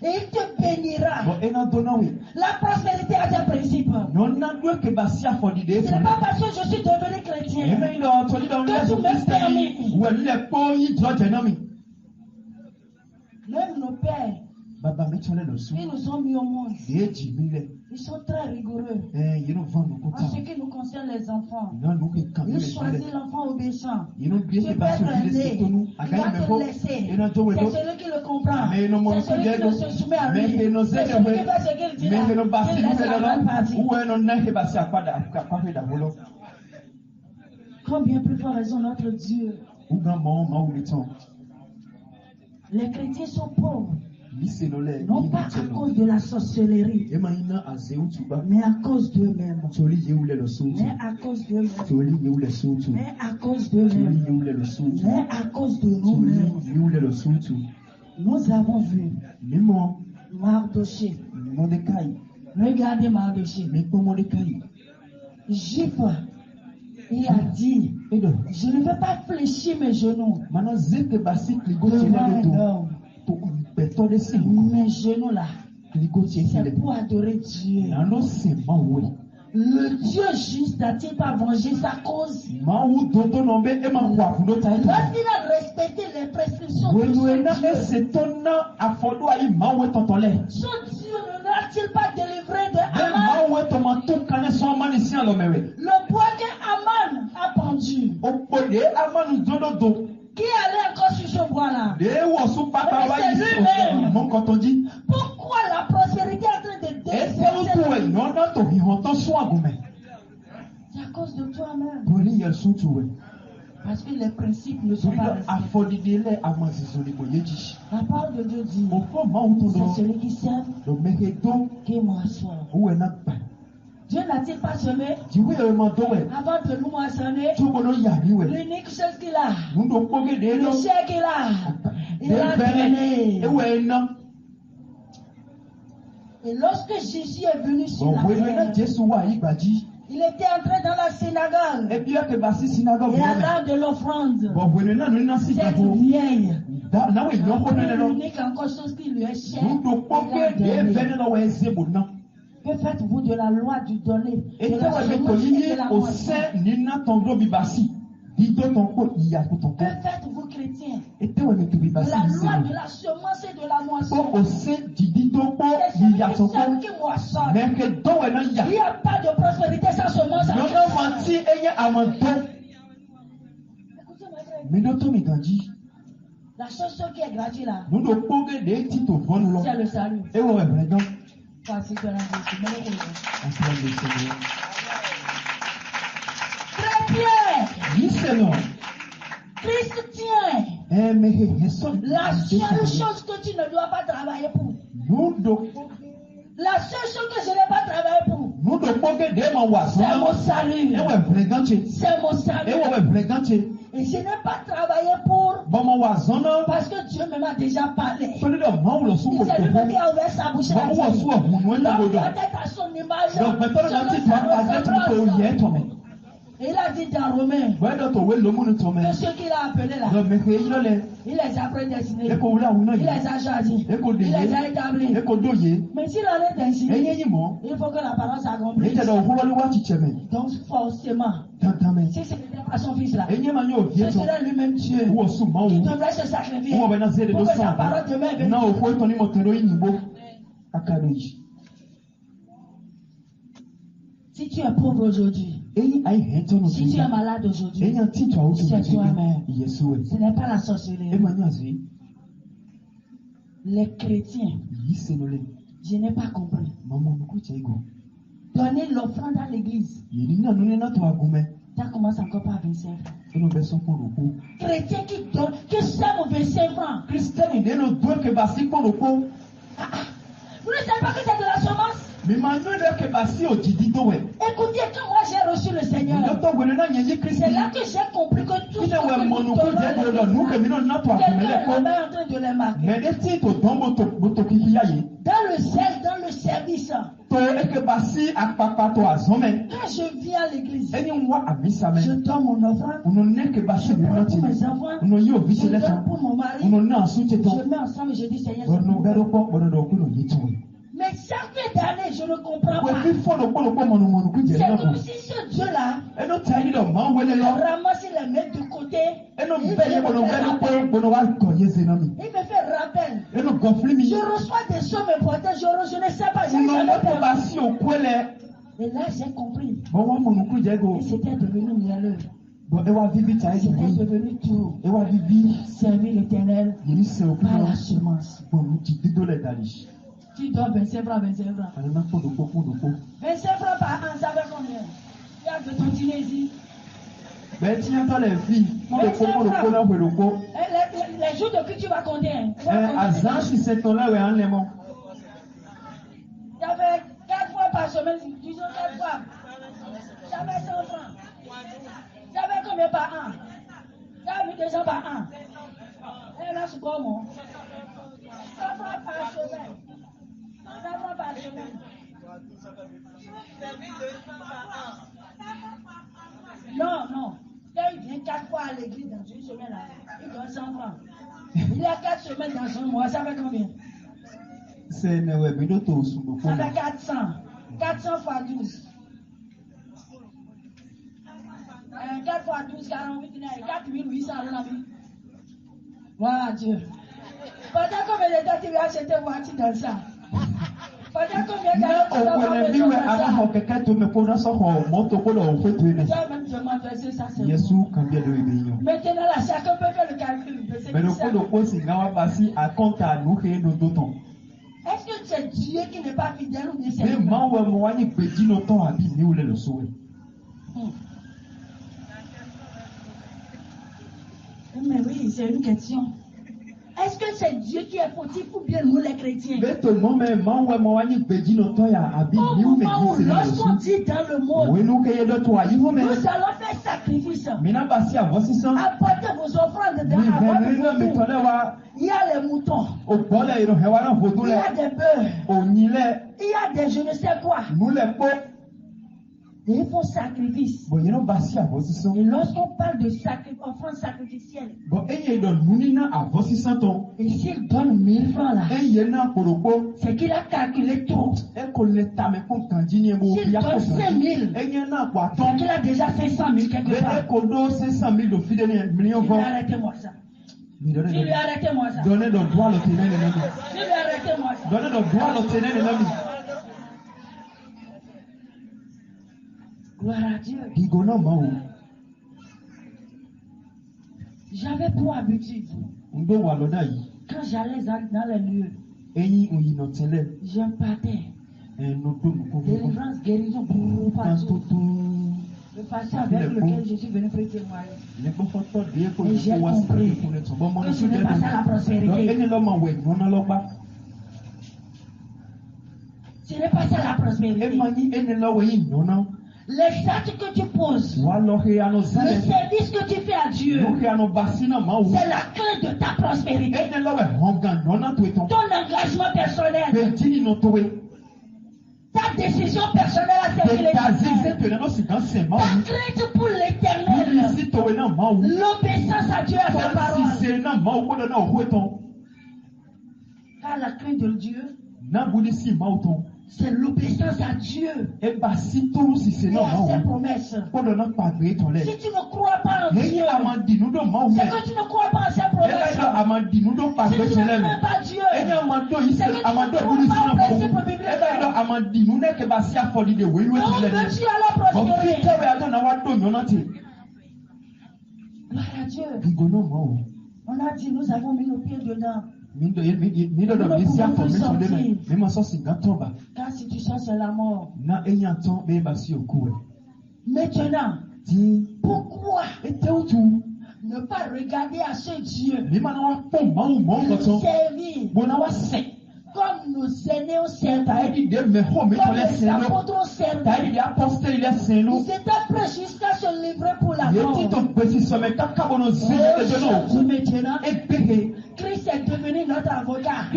et il te bénira. La prospérité a des principes. Ce n'est pas parce que je suis devenu chrétien que tout me permet. Même nos pères, ils nous ont mis au monde. Ils sont très rigoureux en ce qui nous concerne les enfants. Ils choisissent l'enfant obéissant. Tu peux être aidé, il va te laisser. C'est celui qui le comprend. C'est celui qui ne se soumet à lui. C'est celui qui fait ce qu'il dit là. Il laisse la bonne partie. Combien plus fort raison notre Dieu. Les chrétiens sont pauvres. Non pas à cause de la sorcellerie, mais à cause d'eux-mêmes. Mais à cause d'eux-mêmes. Mais à cause d'eux-mêmes. Mais à cause de nous-mêmes. Nous avons vu Mardoché. Regardez Mardoché. Juif, il a dit, je ne veux pas fléchir mes genoux devant un homme. Mes genoux là, c'est pour adorer Dieu. Le Dieu juste n'a-t-il pas vengé sa cause? Lorsqu'il a respecté les prescriptions de son Dieu ne l'a-t-il pas délivré de Haman? Le bois que Haman a pendu, qui allait encore sur ce bois-là? C'est lui-même. Pourquoi la prospérité est en train de descendre? C'est à cause de toi-même. Parce que les principes ne sont pas respectés. La parole de Dieu dit, c'est celui qui sème qui moissonne. Dieu n'a-t-il pas semé avant de nous moissonner? L'unique chose qu'il a, le chèque qu'il a, il a donné. Et lorsque Jésus est venu sur la terre, il était entré dans la synagogue. Et à l'heure de l'offrande, cette vieille, l'unique encore chose qui lui est chère, que faites-vous de la loi du donner, de la semence et de la moisson? Que faites-vous, chrétiens, de la loi de la semence et de la moisson? C'est celui qui moissonne. Il n'y a pas de prospérité sans semence. Écoutez, la seule chose qui est gratuite là, c'est le salut. Chrétien, Christien, la seule chose que tu ne dois pas travailler pour, la seule chose que je n'ai pas travaillé pour, c'est mon salut. C'est mon salut. Et je n'ai pas travaillé pour, parce que Dieu m'a déjà parlé. C'est lui-même qui a ouvert sa bouche. L'homme doit être à son image. Il a dit dans Romains que ceux qu'il a appelés là, il les a prédestinés, il les a choisis, il les a établis. Mais s'il en est ainsi, il faut que la parole s'accomplisse. Donc forcément, si ce n'était pas son fils là, ce serait lui-même Dieu qui devrait se sacrifier pour que sa parole demeure bénie. Si tu es pauvre aujourd'hui, Si tu es malade aujourd'hui, c'est toi-même. Ce n'est pas la sorcellerie. Les chrétiens, je n'ai pas compris. Donner l'offrande à l'église. Ça commence encore par 25 francs. Chrétiens qui donnent, qui sèment 25 francs. Vous ne savez pas que c'est de la semence? Écoutez, quand moi j'ai reçu le Seigneur, c'est là que j'ai compris que tout ce que nous donnons, quelqu'un est en train de les marquer. Dans le zèle, dans le service, quand je viens à l'église, je donne mon offrande, je prends pour mes enfants, je donne pour mon mari, je mets ensemble et je dis Seigneur, mais chaque année, je ne comprends pas. C'est comme si ce Dieu-là, il ramasse les mettre de côté. Il me fait rappel. Je reçois des sommes importantes, je ne sais pas. Et là, j'ai compris. Et c'était devenu mielleux. C'était devenu tout. Servir l'Éternel par la semence. Tu dois 25 francs, 25 francs. 25 francs par an, ça fait combien? Il y a de ton Tunisie. Les jours de qui tu vas compter? Il y avait 4 fois par semaine, disons 4 fois. Ça fait 100 francs. Ça fait combien par an? Ça fait 200 par an. Et là, c'est comment? 100 francs par semaine. Non. Quand il vient 4 fois à l'église dans une semaine, là, il donne 100 francs. Il y a 4 semaines dans un mois, ça fait combien? Ça fait 400. 400 fois 12. 4 fois 12, 48, 4800 dans la vie. Voilà Dieu. Pendant combien de temps tu vas acheter une voiture dans ça? Pendant combien de temps tu vas verser ça? Maintenant là, chacun peut faire le calcul. Est-ce que c'est Dieu qui n'est pas fidèle ou bien c'est Mais oui, c'est une question. Est-ce que c'est Dieu qui est fautif ou bien nous les chrétiens? Au moment où lorsqu'on dit dans le monde, nous allons faire sacrifice. Apportez vos offrandes dans la boîte. Il y a les moutons. Il y a des bœufs. Il y a des je ne sais quoi. Et il faut sacrifice. Et lorsqu'on parle de offrande sacrificielle, et s'il donne 1000 francs là, c'est qu'il a calculé tout. S'il donne 5000, c'est qu'il a déjà fait 100 000 quelque part. Arrêtez-moi ça. Arrêtez-moi ça. Donnez le droit à l'Éternel ennemi. Arrêtez-moi ça. Donnez le droit à l'Éternel ennemi. Gloire à Dieu. J'avais pour habitude, quand j'allais dans les lieux, je partais. Délivrance, guérison, partout. Le pasteur avec lequel je suis venu prêter témoigner. Et j'ai compris que ce n'est pas ça la prospérité. Ce n'est pas ça la prospérité. Les actes que tu poses, le service que tu fais à Dieu, c'est la clé de ta prospérité. Ton engagement personnel, ta décision personnelle à servir l'Éternel, ta crainte pour l'Éternel, l'obéissance à Dieu à sa parole. Car la crainte de Dieu, c'est l'obéissance à Dieu et à ses promesses. Si tu ne crois pas en Dieu, c'est que tu ne crois pas en ses promesses. Si tu ne crois pas Dieu, c'est que tu ne crois pas au principe biblique. dit, nous n'est que bassi à folie de oui, oui, Donc tu l'as que dit. tu allais Bon, prospérer. Christ, ouais, attends, on va donner, on a dit. Gloire à Dieu. Digono, moi, On a dit, nous avons mis nos pieds dedans. Car si tu sens, c'est la mort. Maintenant, pourquoi ne pas regarder à ce Dieu servir comme nos aînés ont servi, comme les apôtres ont servi? Ils étaient prêts jusqu'à se livrer pour la mort. Maintenant, Christ est devenu notre avocat.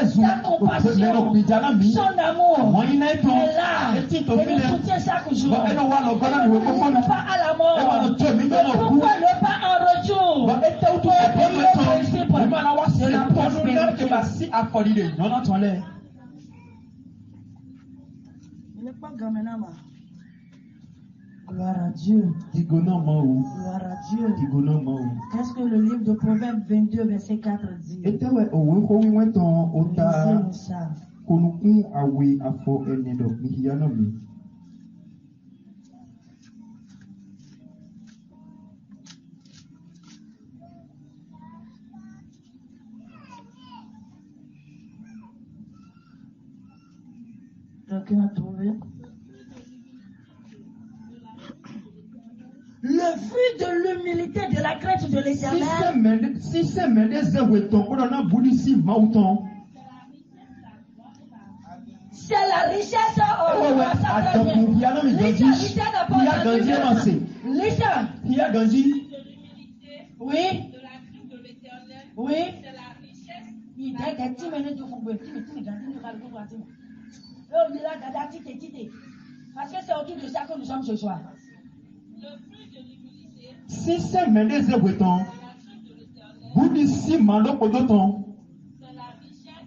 Sa compassion, son amour est là et nous soutient chaque jour. Pourquoi pas à la mort? Pourquoi ne pas en retour? De la prospérité. Il n'est pas gamin. Gloire à Dieu. Gloire à Dieu. Qu'est-ce que le livre de Proverbes 22, verset 4 dit? Lisez ça. Quelqu'un a trouvé? Le fruit de l'humilité, de la crainte de l'Éternel. Si c'est la richesse. Oui. Oui. Parce que c'est autour de ça que nous sommes ce soir. Si c'est mené zéweton, boudissi malo podoton,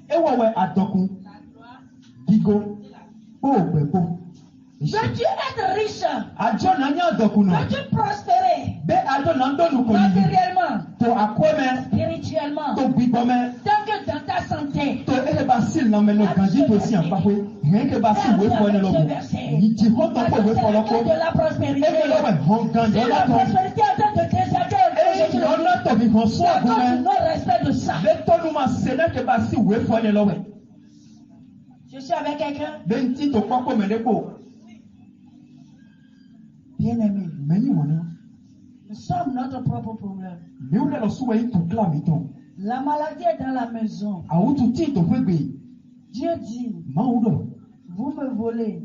ewawe adoku, digo, bebo. Veux-tu être riche? Veux-tu prospérer? Matériellement, spirituellement, tant que dans ta santé. De la prospérité. Et la prospérité en tant que chrétien, non-respect de ça. Je suis avec quelqu'un. Bien-aimé, nous sommes notre propre problème. La maladie est dans la maison. Dieu dit, vous me volez.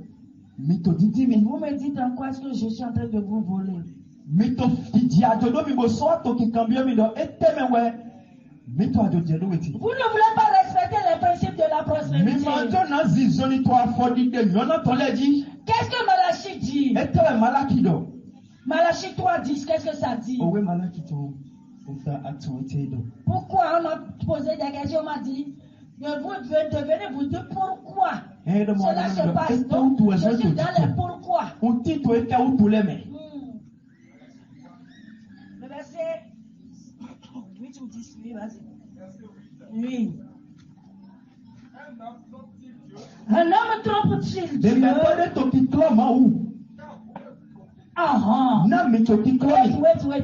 Vous me dites en quoi est-ce que je suis en train de vous voler? Vous ne voulez pas respecter les principes de la prospérité. Qu'est-ce que Malachie dit? Malachie 3:10, qu'est-ce que ça dit? Pourquoi on m'a posé des questions? On m'a dit, vous devenez vous deux pourquoi cela se passe. Donc, je suis dans les pourquoi. Le verset 8 ou 10, oui, vas-y. Oui. Un homme trompe-t-il Dieu?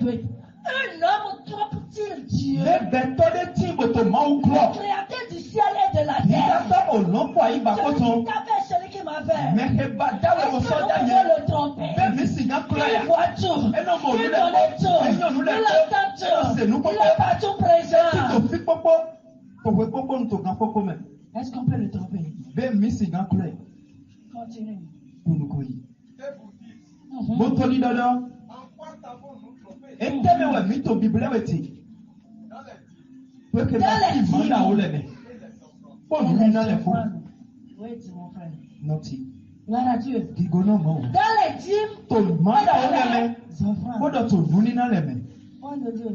Wait. Un homme trompe-t-il Dieu? Le créateur du ciel et de la terre. Celui qui m'a fait. Est-ce que nous pouvons le tromper? Il voit tout. Il connaît tout. Il entend tout. Il est partout présent. Est-ce qu'on peut le tromper? Continue. Gloire à Dieu. Dans les dîmes, on de Dieu.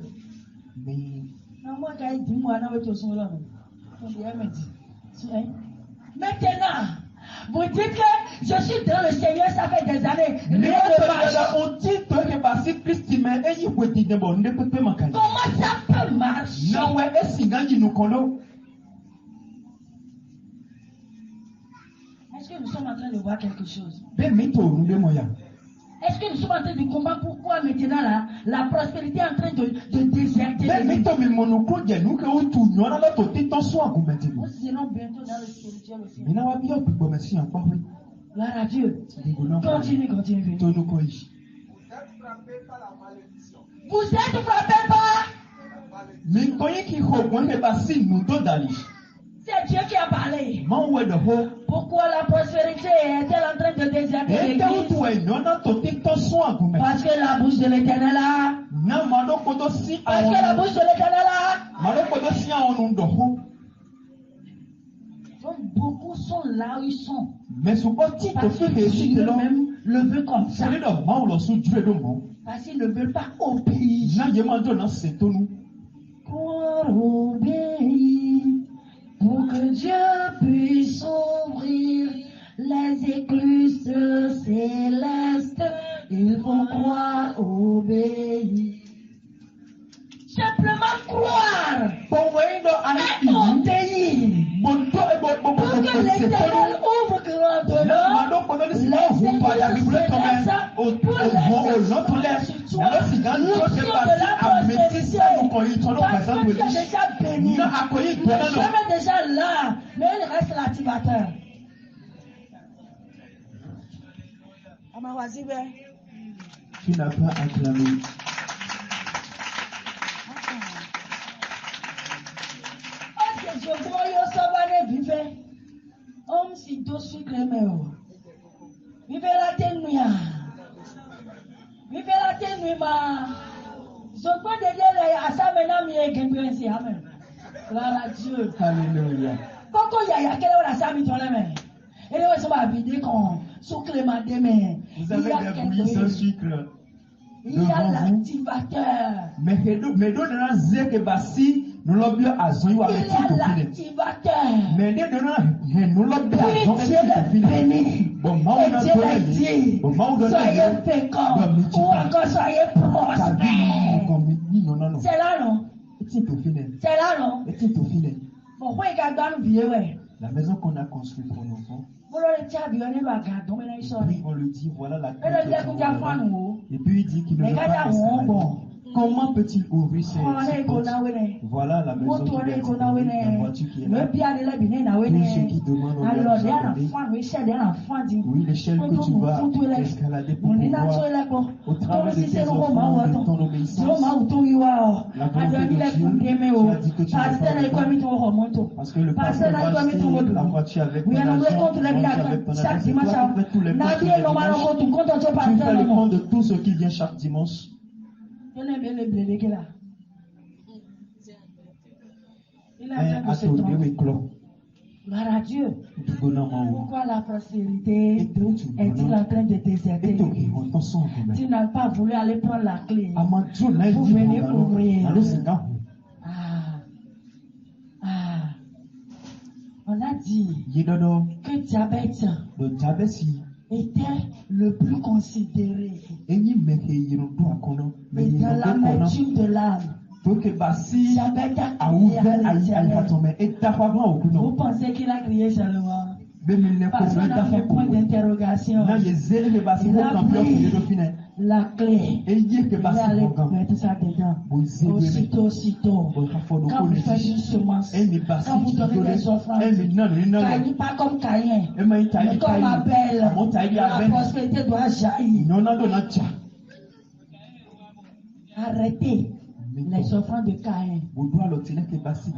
Maintenant, vous dites que je suis dans le Seigneur, ça fait des années. Comment ça peut marcher? Est-ce que nous sommes en train de voir quelque chose? Ben mito nous moya. Est-ce que nous sommes en train de comprendre pourquoi maintenant la prospérité est en train de déserter? Ben mito mi monoko je nous que on tout nyona la to titan so agumenti. Nous irons bientôt dans le spirituel aussi. Mina wa bi o gbo mesi an pa wi. Gloire à Dieu. Continue. To no ko yi. Vous êtes frappés par. Mi ko yi ki ho won ke ba si nu to dali. C'est Dieu qui a parlé. Man we de ho. Pourquoi la prospérité est-elle en train de déserter l'église? Parce que la bouche de l'Éternel a. Parce que la bouche de l'Éternel a. Donc beaucoup sont là où ils sont. Mais parce que Dieu même le veut comme ça. Parce qu'ils ne veulent pas obéir. Pour obéir, pour que Dieu puisse ouvrir les écluses célestes, il faut croire, obéir. Simplement croire et obéir. Pour que l'Éternel ouvre grandement les écluses célestes pour parce que tu es déjà béni. Tu es déjà là, mais il reste l'activateur. Tu n'as pas acclamé. Je vois yo sabane vive. Om si do sucre meu. Vive la tenuya. Vive la tenuima. Je peux te dire à ça maintenant mi egensi amen. Gloire à Dieu. Alléluia. Koko yaya kele wala sami tole me. Ele wa so ba vide kon sucre ma deme. Vous avez des bouillies sans sucre. Il y a l'activateur. Mais donnera zeke basi. Nous l'objet à Zoï ou avec tout l'activateur. Mais nous l'objet à Zoï. Soyez féconds. Ou encore soyez prospères. C'est là, non? C'est là, non? Pourquoi il y a dans le vieux? La maison qu'on a construite pour nos enfants. Puis on lui dit, voilà la clé. Et puis il dit qu'il ne veut pas escalader. Comment peut-il ouvrir ces portes? Voilà la maison qui est la voiture qui est là. Tous ceux qui demandent oui, l'échelle que tu vas escalader pour pouvoir, au travers de tes enfants, de ton obéissance, la volonté de Dieu, tu as dit que tu vas pas parce que le pasteur va acheter la voiture avec ton argent, avec ton adresse, et toi, tu fais tous les comptes tous les dimanches. Tu fais le compte de tout ce qui vient chaque dimanche. Il a de se tromper. Gloire à Dieu. Pourquoi la prospérité est-il en train de déserter? Tu n'as pas voulu aller prendre la clé pour venir ouvrir. On a dit que diabète était le plus considéré. Et dans l'amertume de l'âme, diabète a vous pensez qu'il a crié seulement? Parce qu'on a fait point d'interrogation. Il a pris la clé. Il allait mettre ça dedans. Aussitôt. Quand vous faites une semence, quand vous donnez des offrandes, Caïn, pas comme Caïn, mais comme Abel, la prospérité doit jaillir. Arrêtez les offrandes de Caïn.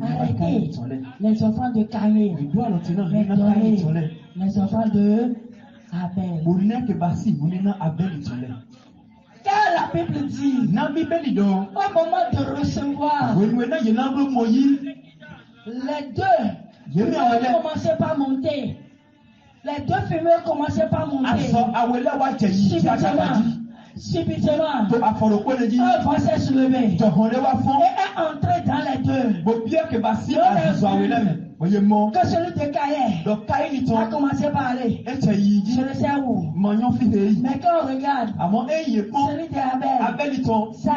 Arrêtez les offrandes de Caïn. Mais donnez les offrandes de Abel. Car la Bible dit, au moment de recevoir, les deux fumeurs commençaient par monter. Les deux fumeurs commençaient par monter. Subitement, un vent s'est soulevé et est entré dans les deux. Que celui de Caïn a commencé par aller. Je ne sais où. Mais quand on regarde, celui d'Abel, ça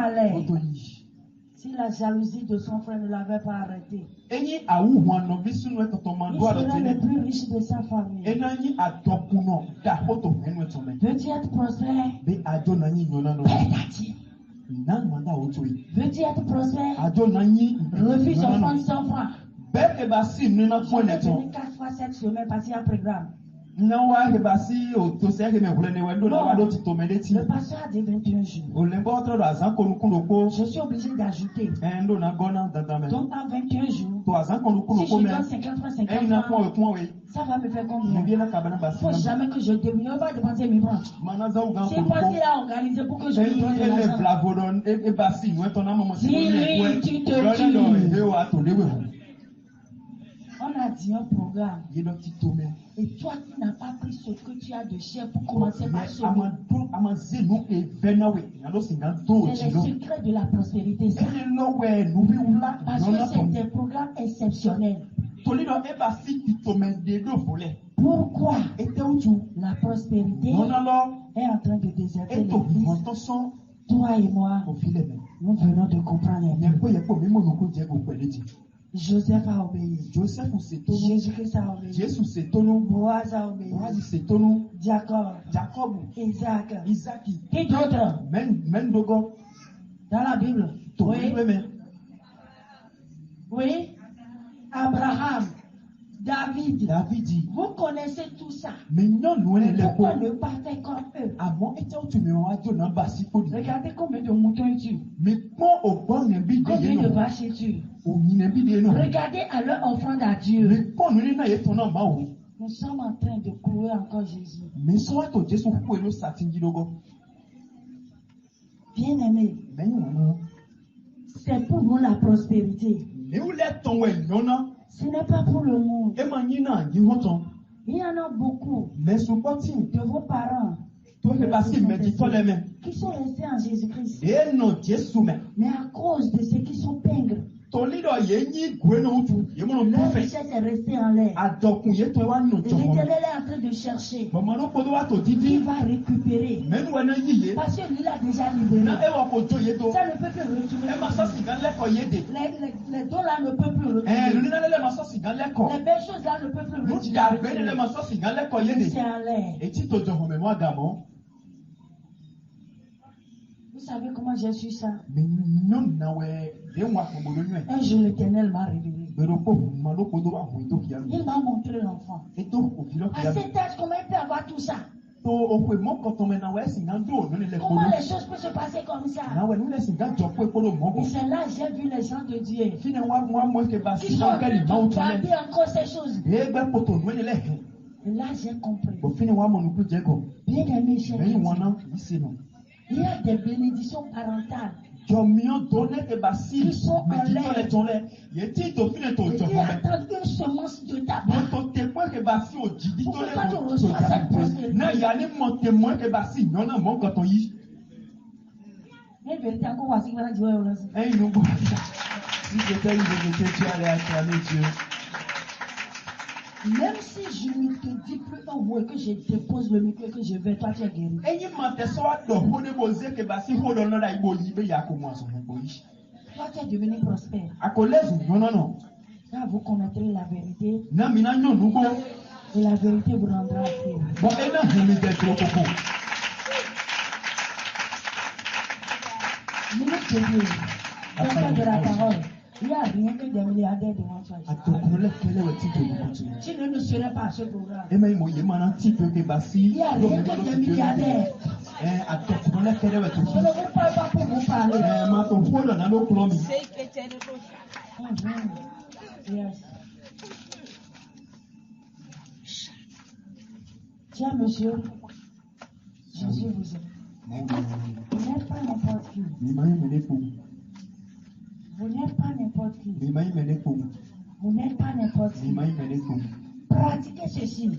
allait. Si la jalousie de son frère ne l'avait pas arrêté, il serait le plus riche de sa famille. Veux-tu être prospère? Veux-tu être prospère? Refuse d'offrande 100 francs. Je vais venir 4 fois cette semaine parce qu'il y a un programme. Non, le pasteur a dit 21 jours. Je suis obligé d'ajouter. Donc en 21 jours, si je donne 50 francs, 50 francs, ça va me faire combien? Il ne faut jamais que je devine. On va dépenser mes francs. C'est quoi qu'il a organisé pour que je lui donne de l'argent? Dis-lui, tu te tues. On a dit un programme. Et toi qui n'as pas pris ce que tu as de cher pour commencer par semer. C'est le secret de la prospérité. Parce que c'est un programme exceptionnel. Pourquoi la prospérité est en train de déserter l'église? Toi et moi, nous venons de comprendre. Joseph a obéi. Jésus-Christ a obéi. Boaz a obéi. Jacob. Isaac. Qui d'autre? Dans la Bible. Oui. Abraham. David. Vous connaissez tout ça. Pourquoi ne pas faire comme eux? Regardez combien de moutons ils tuent. Combien de vaches ils tuent. Regardez à leur offrande à Dieu. Nous sommes en train de courir encore Jésus. Bien aimé, c'est pour nous la prospérité. Ce n'est pas pour le monde. Il y en a beaucoup de vos parents qui sont restés en Jésus-Christ. Mais à cause de ceux qui sont pingres, leur richesse est restée en l'air. Et l'Éternel est en train de chercher qui va récupérer. Parce que lui l'a déjà libéré. Ça ne peut plus retourner. Les dons là ne peuvent plus retourner. Les belles choses là ne peuvent plus retourner. C'est en l'air. Vous savez comment j'ai su ça? Un jour, l'Éternel m'a révélé. Il m'a montré l'enfant. À cet âge, comment il peut avoir tout ça? Comment les choses peuvent se passer comme ça? Et c'est là que j'ai vu les gens de Dieu qui sont garder encore ces choses. Et là, j'ai compris. Bien aimé, cher, il y a des bénédictions parentales qui sont en l'air. Et qui attendent une semence de ta part. Pour que quand tu reçois cette prospérité, une vérité encore voici, voilà, Dieu est aussi. Même si je ne te dis plus un mot et que je dépose le micro et que je vais, toi tu es guéri. Toi tu es devenu prospère. Là vous connaîtrez la vérité. Et la vérité vous rendra libre. Minute de Dieu. Docteur de la parole. Il n'y a rien que des milliardaires devant toi. Tu ne serais pas à ce programme. Il n'y a rien que des milliardaires. Je ne vous parle pas pour vous parler. Yes. Tiens, monsieur, Jésus vous aime. Vous n'êtes pas n'importe qui. Vous n'êtes pas n'importe qui. Vous n'êtes pas n'importe qui. Pratiquez ceci.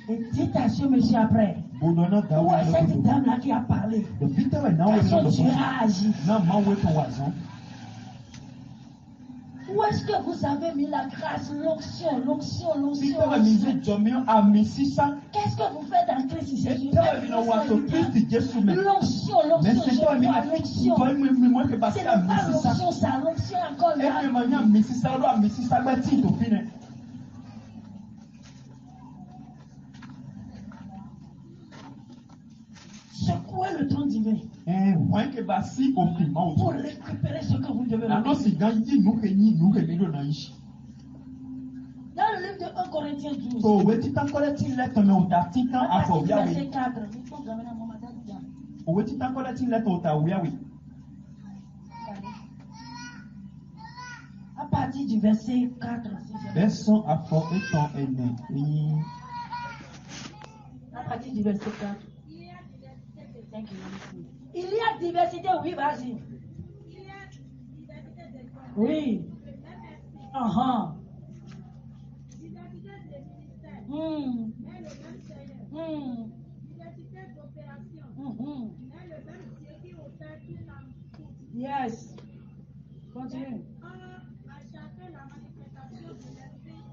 Et dites à ce monsieur après. Où est cette dame-là qui a parlé? Est-ce que Dieu a agi? Où Où est-ce que vous avez mis la grâce, l'onction? Qu'est-ce que vous faites dans Christ Jésus? L'onction, c'est pas l'onction, ça, l'onction encore là. Secouez le temps divin pour récupérer ce que vous devez faire. Dans le livre de 1 Corinthiens 12, verset 4, à partir du verset 4, à partir du verset 4. Il y a diversité, oui, vas-y. Oui. Diversité de ministères. Mais le même Seigneur. Diversité d'opérations. Mais le même Dieu qui opère tout dans tout. Yes. Continue. À chacun la manifestation de l'esprit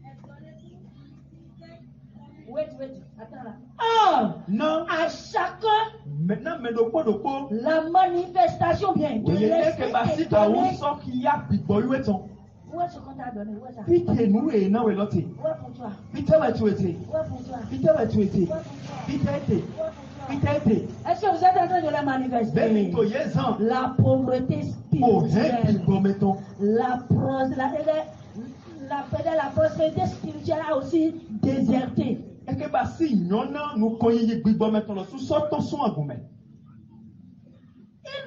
est donnée pour Wait, attends là. Non. À chacun. Maintenant, la manifestation bien de l'esprit est donnée. Où est-ce qu'on t'a donné? Où est-ce pour toi? Est-ce que vous êtes en train de la manifester? La pauvreté spirituelle. La prospérité spirituelle a aussi déserté. Il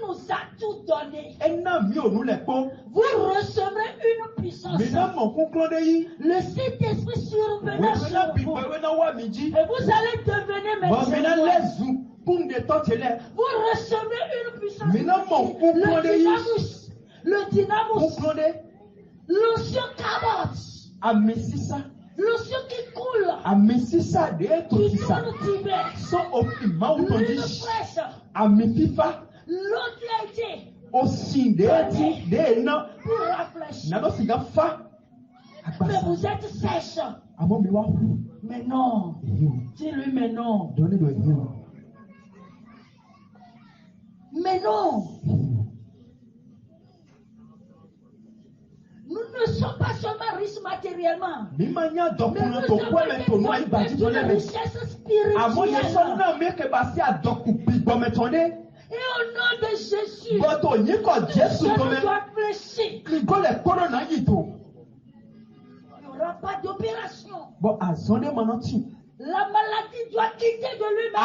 nous a tout donné. Vous recevrez une puissance. Le Saint-Esprit survenant sur vous. Et vous allez devenir maintenant. Vous recevrez une puissance. Le dynamus. L'onction cabote. L'onction qui coule. L'huile fraîche. L'eau qui a été pour rafraîchir. Mais vous êtes sèche. Mais non. Dis-lui mais non. Mais non. Nous ne sommes pas seulement riches matériellement. Mais nous avons une richesse spirituelle. Et au nom de Jésus, je dois fléchir. Il n'y aura pas d'opération. La maladie doit quitter de lui-même.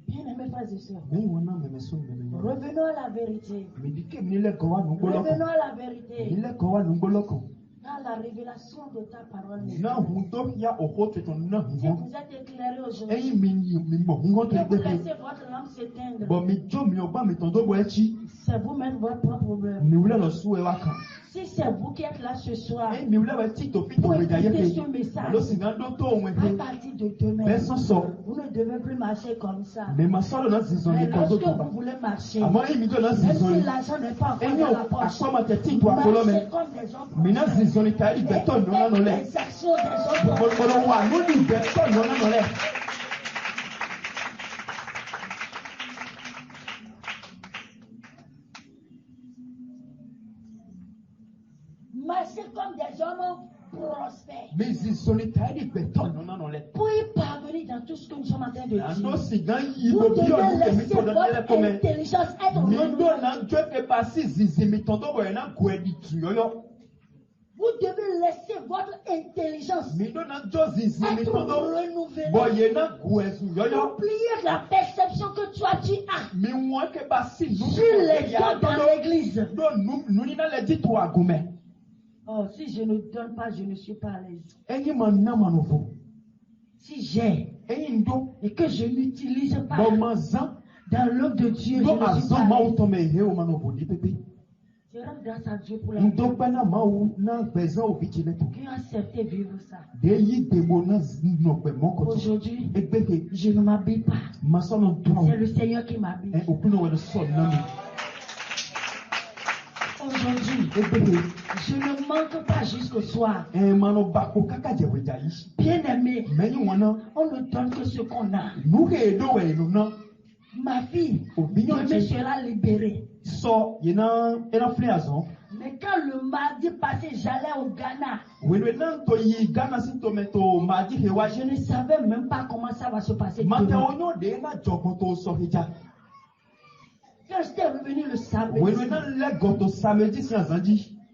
Bien-aimés frères et sœurs, revenons à la vérité. Revenons à la vérité. Dans la révélation de ta parole. Si vous êtes éclairé aujourd'hui, que vous laissez votre lampe s'éteindre, c'est vous-même votre propre problème. Si c'est vous qui êtes là ce soir, pour écouter ce message, à partir de demain, vous ne devez plus marcher comme ça. Mais lorsque vous voulez marcher, même si l'argent n'est pas encore dans la poche, marchez comme des gens et les actions des autres. Marcher comme des hommes prospères. Pour y parvenir dans tout ce que nous sommes en train de dire, vous devez laisser votre intelligence être renouvelée. Vous devez laisser votre intelligence être renouvelée. Oubliez la perception que toi tu as sur les gens dans l'église. Oh, si je ne donne pas, je ne suis pas à l'aise. Si j'ai et que je n'utilise pas dans l'œuvre de Dieu, je ne suis pas à l'aise. Je rends grâce à Dieu pour la qui qui a accepté vivre ça. Aujourd'hui, je ne m'habille pas. C'est le Seigneur qui m'habille. Aujourd'hui, je ne manque pas jusqu'au soir. Bien aimé, on ne donne que ce qu'on a. Ma fille, demain sera libérée. Mais quand le mardi passé, j'allais au Ghana, je ne savais même pas comment ça va se passer. Quand j'étais revenu le samedi,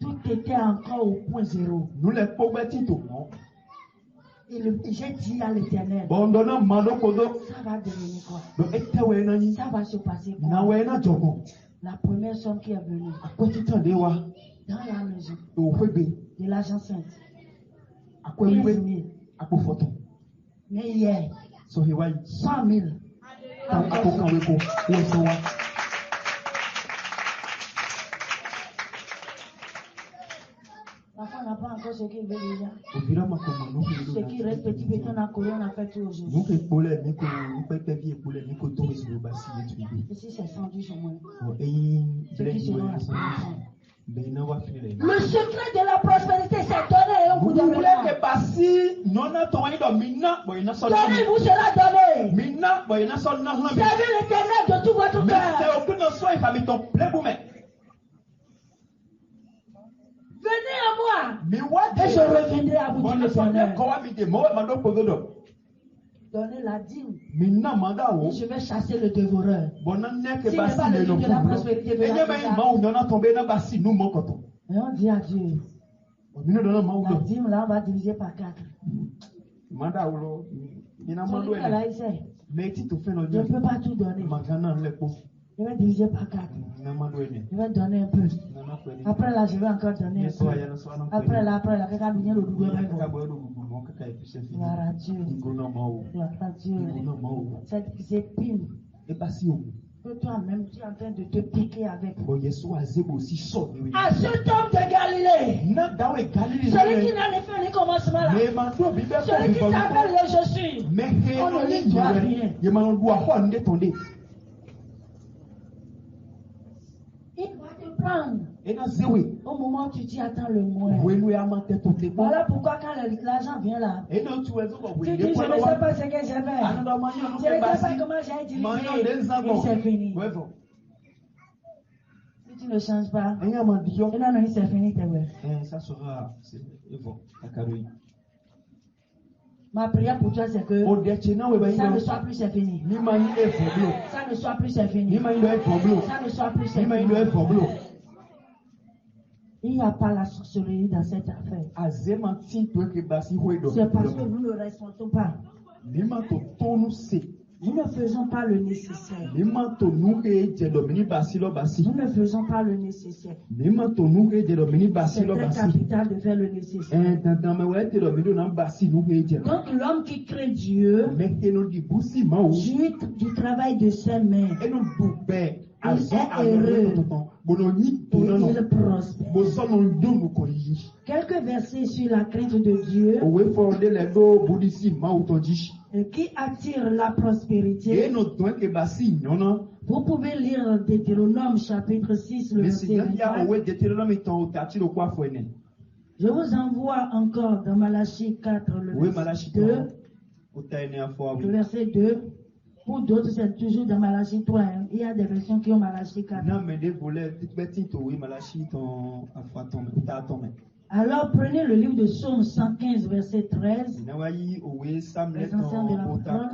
tout était encore au point zéro. Et j'ai dit à l'Éternel, ça va devenir quoi? Ça va se passer quoi? La première somme qui est venue dans la maison de l'agent sainte, 15 000. Mais hier, 100 000. L'enfant n'a pas encore ce qu'il veut déjà. Ce qui reste petit, petit, on a collé, on a fait tout aujourd'hui. Et si c'est 110 au moins, ce qui seront la solution. Le secret de la prospérité, c'est donner un coup de main. Donner vous sera donné. Servez l'Éternel de tout votre cœur. Venez à moi. Et je reviendrai à vous, dit l'Éternel. Donnez la dîme. Et je vais chasser le dévoreur. S'il n'est pas le livre de la prospérité, et on dit à Dieu, la dîme là, on va diviser par 4. Je ne peux pas tout donner. Je vais diviser par 4. Je vais donner un peu. Après là, je vais encore donner un peu. Après là, quelqu'un vient le double. Gloire à Dieu. Gloire à Dieu. Cette épine que toi-même tu es en train de te piquer avec. À cet homme de Galilée. Celui qui n'a ni fin ni commencement là. Celui qui s'appelle le je suis. On ne lui doit rien. Il va te prendre. Au moment où tu t'y attends le moins. Voilà pourquoi quand l'argent vient là, tu dis je ne sais pas ce que j'ai fait. Je ne sais pas comment j'ai utilisé. Et c'est fini. Si tu ne changes pas, et non, c'est fini, t'es vrai. Ma prière pour toi, c'est que ça ne soit plus, c'est fini. Ça ne soit plus, c'est fini. Ça ne soit plus, c'est fini. Il n'y a pas la sorcellerie dans cette affaire. C'est parce que nous ne respectons pas. Nous ne faisons pas le nécessaire. Nous ne faisons pas le nécessaire. C'est très capital de faire le nécessaire. Donc l'homme qui craint Dieu jouit du travail de ses mains. Il est heureux. Il prospère. Quelques versets sur la crainte de Dieu qui attire la prospérité. Vous pouvez lire Deutéronome chapitre 6, le verset 24. Je vous envoie encore dans Malachie 4, le verset 2. Le verset 2. Pour d'autres, c'est toujours dans Malachie 3. Hein. Il y a des versions qui ont Malachie 4. Alors, prenez le livre de Psaume 115, verset 13. Les anciens de la parole.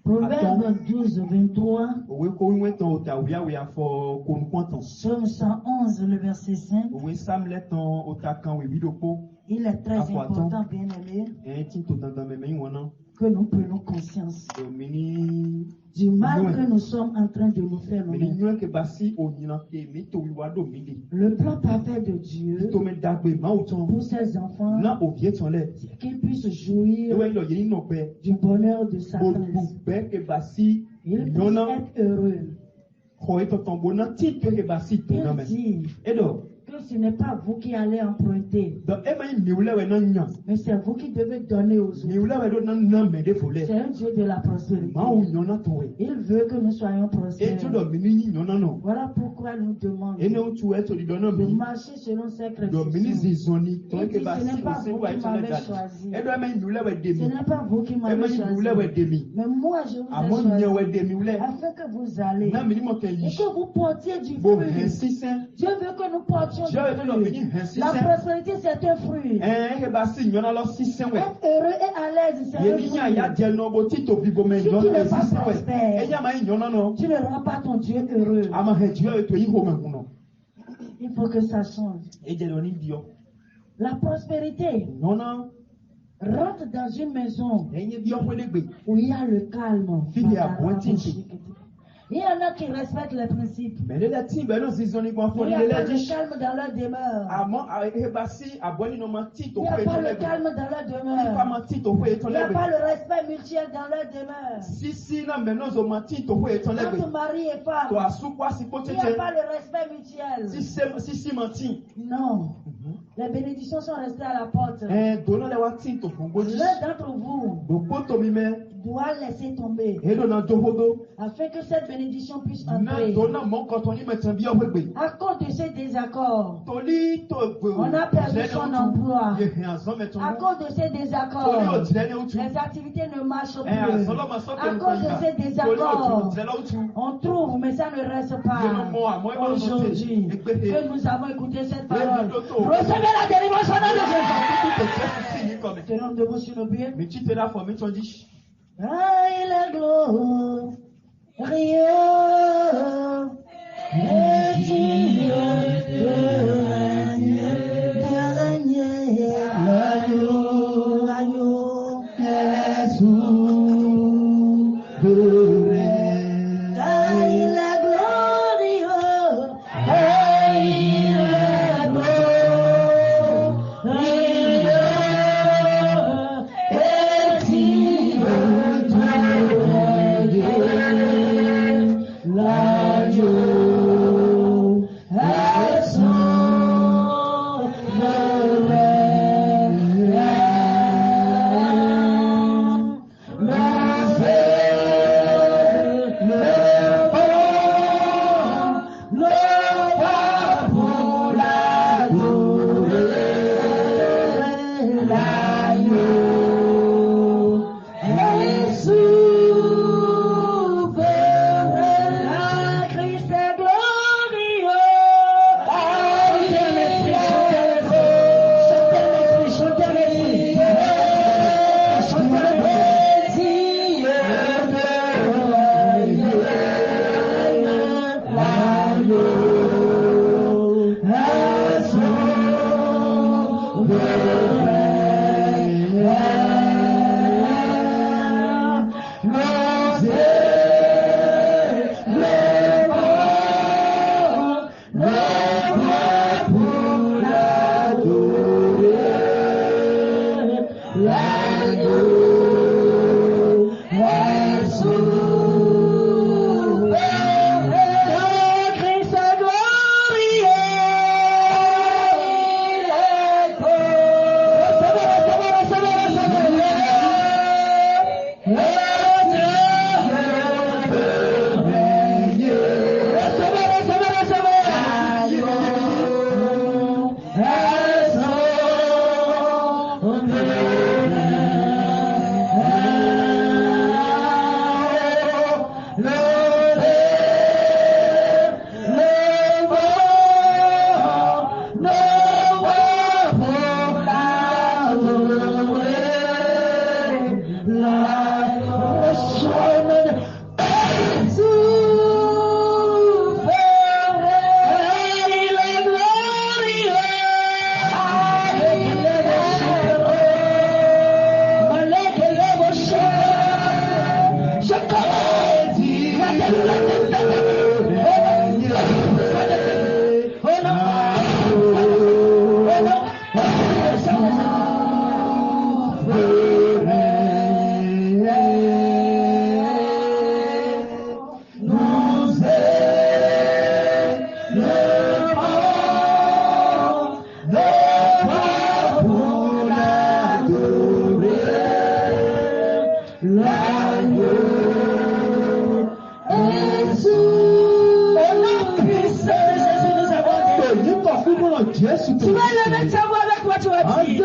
Proverbe 12, 23. Psaume 111, le verset 5. Il est très important, bien aimé, que nous prenions conscience du mal que nous sommes en train de nous faire nous-mêmes. Le plan parfait de Dieu pour ses enfants, c'est qu'ils puissent jouir du bonheur de sa grâce. Ils puissent être heureux. dit que ce n'est pas vous qui allez emprunter, mais c'est vous qui devez donner aux autres. C'est un Dieu de la prospérité. Il veut que nous soyons prospères. Voilà pourquoi nous demandons de marcher selon ses prescriptions. Il dit, ce n'est pas vous qui m'avez choisi. Ce n'est pas vous qui m'avez choisi. Mais moi, je vous ai choisi afin que vous allez et que vous portiez du fruit. Dieu veut que nous portions du fruit. La prospérité, c'est un fruit. Être heureux et à l'aise, c'est un fruit. Si tu n'es pas prospère, tu ne rends pas ton Dieu heureux. Il faut que ça change. La prospérité rentre dans une maison où il y a le calme. Il y en a qui respectent les principes. Il n'y a pas le calme dans leur demeure. Il n'y a pas le calme dans leur demeure. Il n'y a pas le respect mutuel dans leur demeure. Entre mari et femme, il n'y a pas le respect mutuel. Non. Les bénédictions sont restées à la porte. L'un d'entre vous doit laisser tomber afin que cette bénédiction puisse entrer. À cause de ces désaccords, on a perdu son emploi. À cause de ces désaccords, les activités ne marchent plus. À cause de ces désaccords, on trouve, mais ça ne reste pas. Aujourd'hui, que nous avons écouté cette parole, recevez la délivrance au nom de Jésus. Tenons debout sur nos pieds. Aïe la gloire, rien, et Dieu de régner, l'agneau, Jésus de règne. Aïe la gloire, aïe la gloire, rien, et Dieu. Tu vas lever ta voix avec moi, tu vas dire.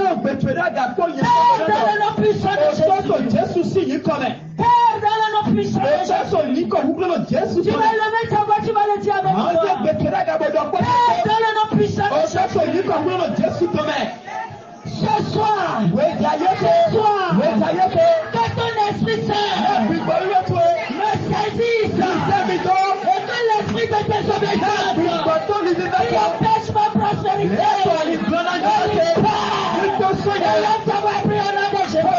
Père, dans le nom puissant de Jésus. Père, dans le nom puissant de Jésus. Tu vas lever ta voix, tu vas le dire avec moi. Père, dans le nom puissant de Jésus. Ce soir, que ton Esprit Saint me saisisse et que l'esprit de désobéissance qui empêche ma prospérité élève ta voix, prie au nom de Jésus.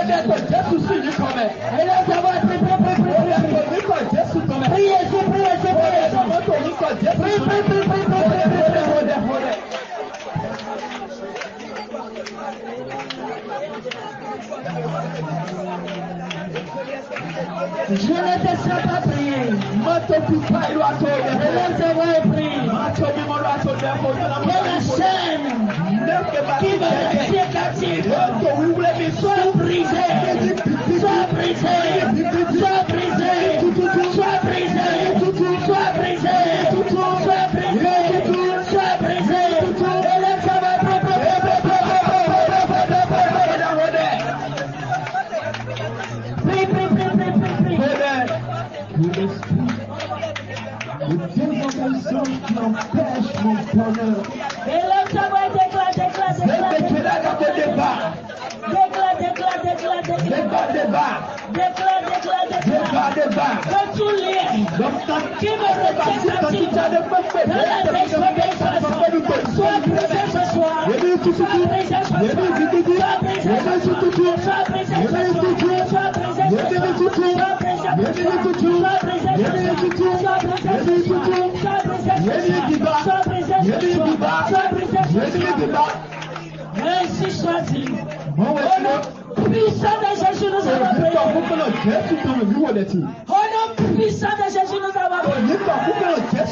Élève ta voix, prie. Je ne te serai pas prié. Élève ta voix et prie. Que la chaîne qui me retient captif soit brisée. Soit brisée. Soit brisée. Soit brisée. Soit brisée. Soit brisée. Soit brisée. Élève ta voix. Qui empêche mon bonheur. Élève ta voix, déclare. Que tout lien qui me retient captif de la désobéissance soit brisé ce soir. Soit brisé ce soir. Ainsi soit-il. Au nom puissant de Jésus, nous avons prié. Au nom puissant de Jésus, nous avons prié.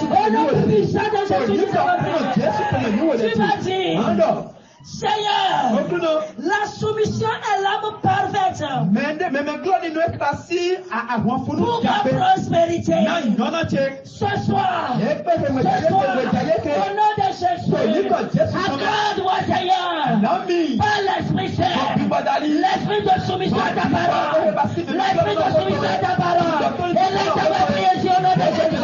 Au nom puissant de Jésus, nous avons prié. Tu m'as dit, Seigneur, la soumission est l'âme parfaite pour ma prospérité. Ce soir, au nom de Jésus, accorde-moi, Seigneur, par l'Esprit Saint, l'esprit de soumission à ta parole, l'esprit de soumission à ta parole, et laisse ta prière au nom de Jésus.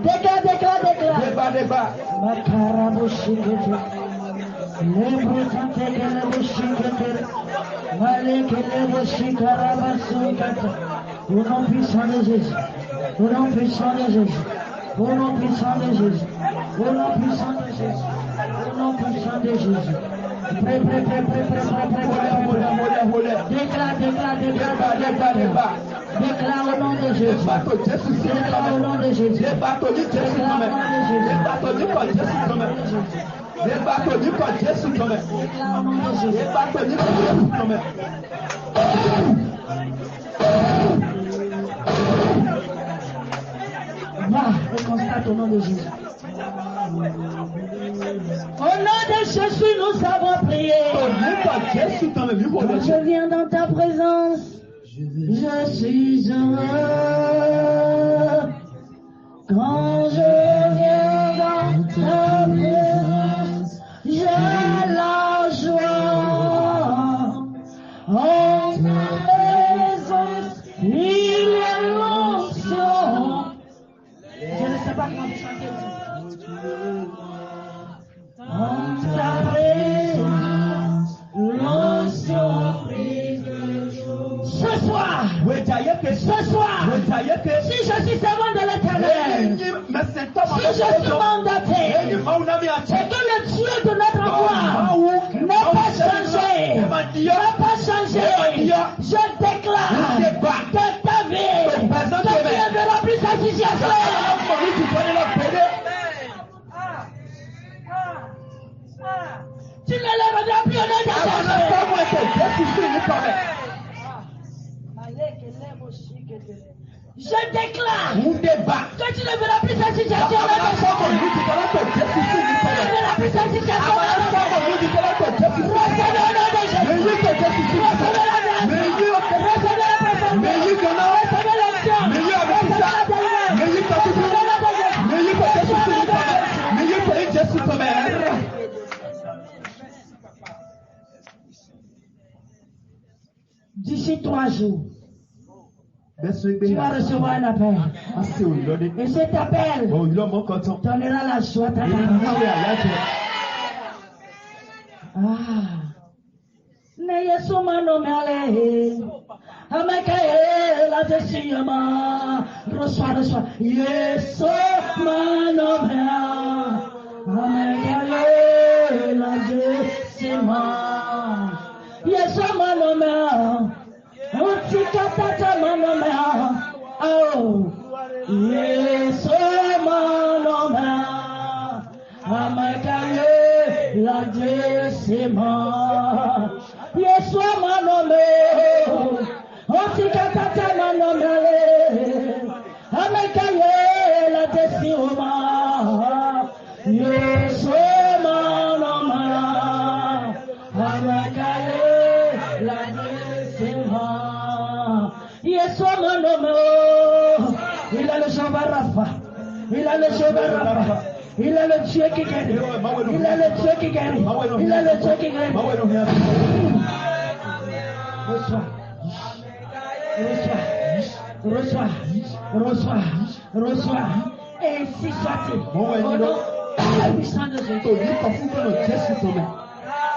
Déclare. Au nom puissant de Jésus. Au nom puissant de Jésus. Au nom puissant de Jésus. Au nom puissant de Jésus. Au nom puissant de Jésus. Déclare au nom de Jésus. Déclare au nom de Jésus. Et constate au nom de Jésus. Au nom de Jésus, nous avons prié. Je viens dans ta présence. Je suis heureux. Quand je viens dans ta présence, j'ai la joie. En ta présence, il y a l'onction. Je ne sais pas comment chanter. En ta présence, l'onction prise de jour. Ce soir, si je suis servant de l'Éternel, si je suis mandaté, et que le Dieu de notre foi n'a pas changé, je déclare que ta vie, que tu ne verras plus sa situation. Tu ne le regardes plus au nom de Je déclare que tu ne verras plus ta situation. jour, tu vas recevoir un appel. Et cet appel donnera la joie à ta vie. Ne Yesu mano meale, amekaye la desiyama, reçois. Yesu mano meale, amekaye la desiyama. Yesu mano meale, utikata mano meale, oh. Yesu mano meale, amekaye la desiyama. Yesu manome, otikata manome, amekaye la desiyama. Yesu manome, amekaye la desiyama. Yesu manome, il a le cheval Rafa, il a le cheval Rafa. Il a le Dieu qui guérit. Il a le Dieu qui guérit. Il a le Dieu qui guérit. Reçois. Et ainsi soit-il. Au nom puissant de Jésus.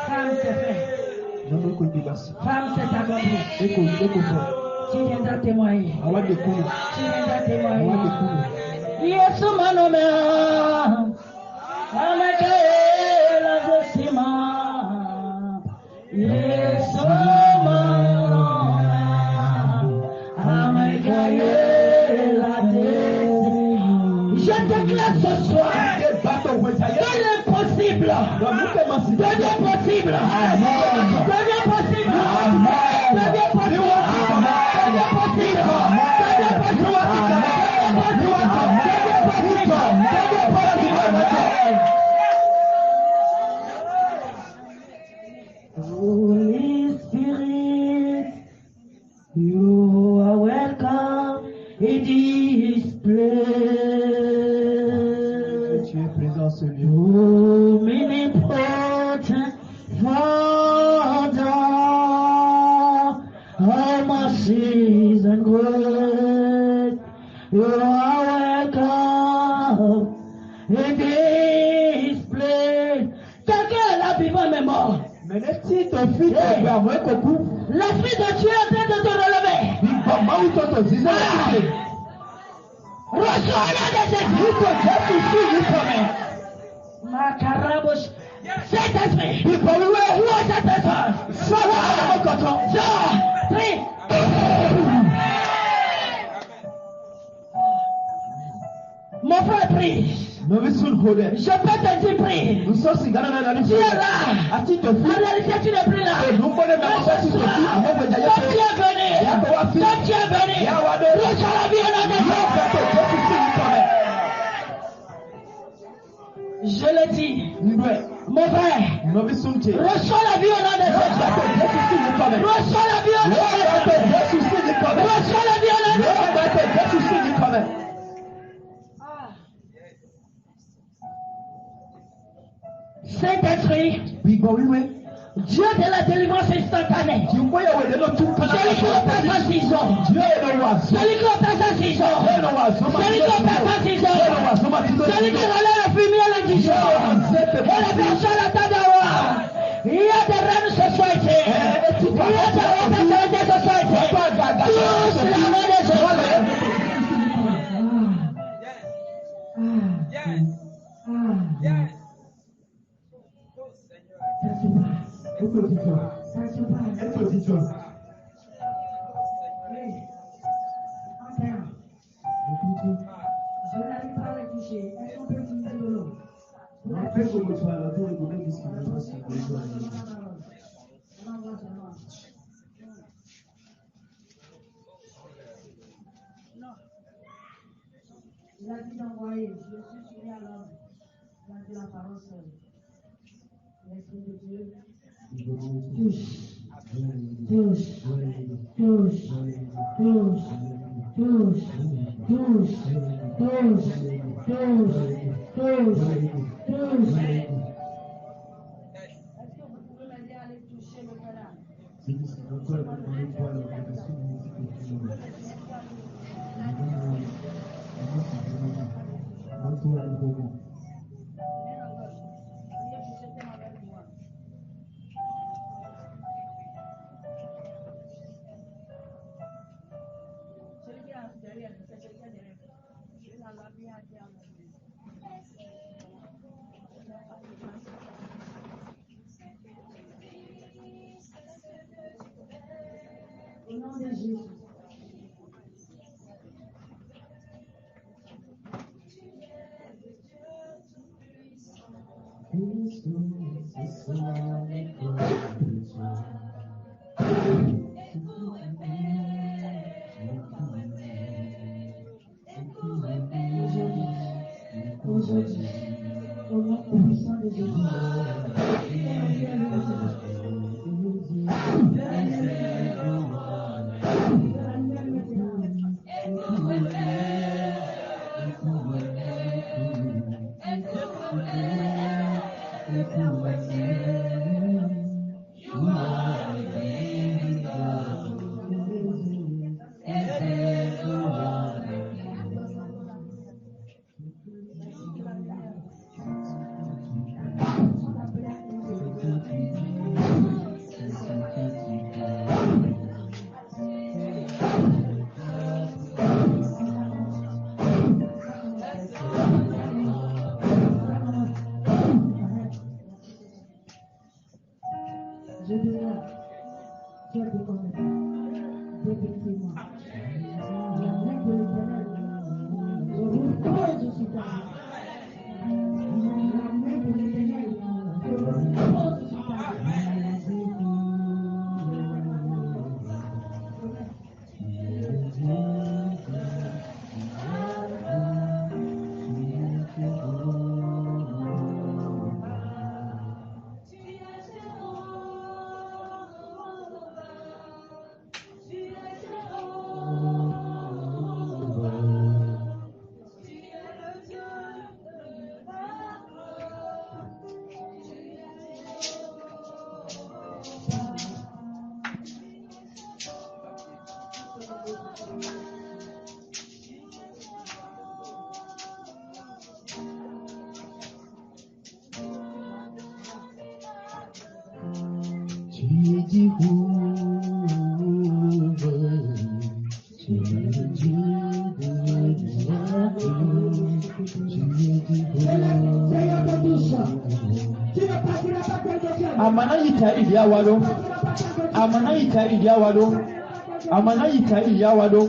Femme, c'est fait. Femme, c'est accompli. Tu viendras témoigner. Yesu manome, amekaye la desiyama. Yesu manome, amekaye la desiyama. Je déclare ce soir de l'impossible. Devient possible. Holy Spirit, you are welcome in this place. Tu es présent ce lieu. Omnipotent Father, all mercies and grace, you are welcome in this place. Quelqu'un l'a vivant même mort. Mais si ton fils est vraiment beaucoup, l'esprit de Dieu est en train de te relever. Reçois la décision. Macarabos. Cet esprit. Où est cet esprit? Prie. Mon frère prie. Je peux te dire prie. Tu es là. En réalité, tu n'es plus là. Quand tu es venu, reçois la vie au nom de Jésus. Je le dis. Mon frère, reçois la vie au nom de Jésus. Reçois la vie au nom de Jésus. Reçois la vie au nom de Jésus. Saint-Esprit, Dieu de la délivrance instantanée. Celui qui opère en 6 ans. Celui qui opère en 6 ans. Celui qui opère en 6 ans. Celui qui relève la fumier le 10 jours. Et la personne attend de voir. Il y a des reines ce soir ici. Il y a des représentants ce soir ici. Tous la main de Jésus. Je n'arrive pas à les toucher. Est-ce qu'on peut utiliser de l'eau? Il a dit d'envoyer. Je suis soumis à l'homme. Il a dit la parole seule. L'Esprit de Dieu. Au nom de Jésus. Aujourd'hui, au nom puissant de Jésus. Amanayita Iliawado, Amanayita Iliawado, Amanayita Iliawado.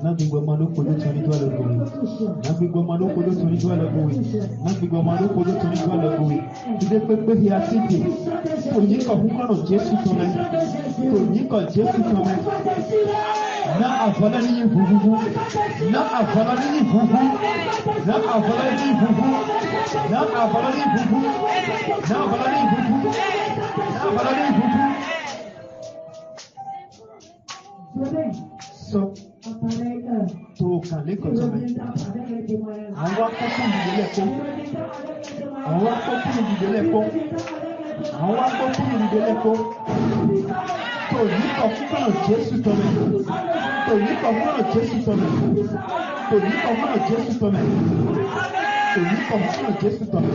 Nagbigbo mano kodo toni to alogowe. Nagbigbo mano kodo toni to alogowe. Nagbigbo mano kodo toni to alogowe. Ide pepe hi asite. Oyin ko hukono Jésù tome. Oyin ko Jésù tome. Na avola ni vuvu. Na avola ni vuvu. Na avola ni vuvu. Na avola ni vuvu. Na avola ni vuvu. Na avola ni vuvu. So to kale kotome. Àwọn akọ́kọ́ ìdílé ẹ̀kọ́. Àwọn akọ́kọ́ ìdílé ẹ̀kọ́. Àwọn akọ́kọ́ ìdílé ẹ̀kọ́. Tòyí kọ̀ fúnkọ̀nà Jésù tọ́mẹ̀. Tòyí kọ̀ fúnkọ̀nà Jésù tọ́mẹ̀. Tòyí kọ̀ fúnkọ̀nà Jésù tọ́mẹ̀. Tòyí kọ̀ fúnkọ̀nà Jésù tọ́mẹ̀.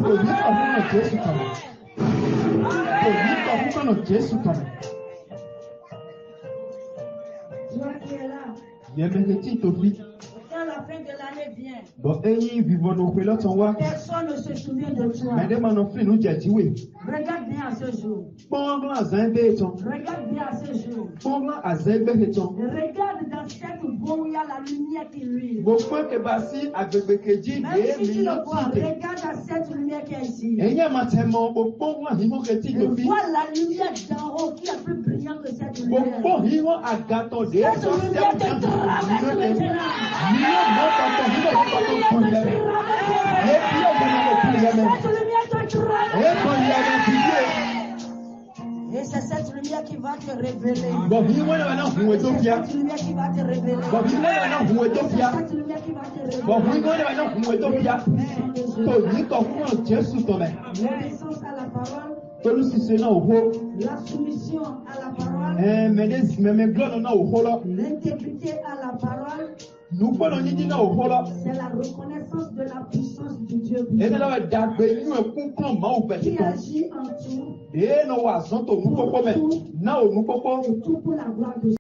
Tòyí kọ̀ fúnkọ̀nà Jésù tọ́mẹ̀. Tòyí kọ̀ fúnkọ̀nà Jésù tọ́mẹ̀. Yẹmẹkẹtì tó fi. Quand la fin de l'année vient, Bon, eyin vivant nos pelotes en wa. personne ne se souvient de toi. Mais des manofles nous jatiwe. Regarde bien à ce jour. Pongla azembe eton. Regarde bien à ce jour. Pongla azembe eton. Regarde dans cette boue où il y a la lumière qui luit. Gbogbo kebasi agbegbekeji Même de si tu mi le vois, tite. regarde à cette lumière qui est ici. Eyin amatemo gbogbo hiho keti Et tofi. vois la lumière d'en haut qui est plus brillante que cette lumière. Gbogbo hiho agato de Cette so lumière te traverse maintenant. Cette lumière te traverse. Et c'est cette lumière qui va te révéler. Bon, C'est cette lumière qui va te révéler. C'est cette lumière qui va te révéler. L'obéissance à la parole. La soumission à la parole. L'intégrité à la parole. C'est la reconnaissance de la puissance du Dieu qui agit en tout. Et tout pour la gloire de Dieu.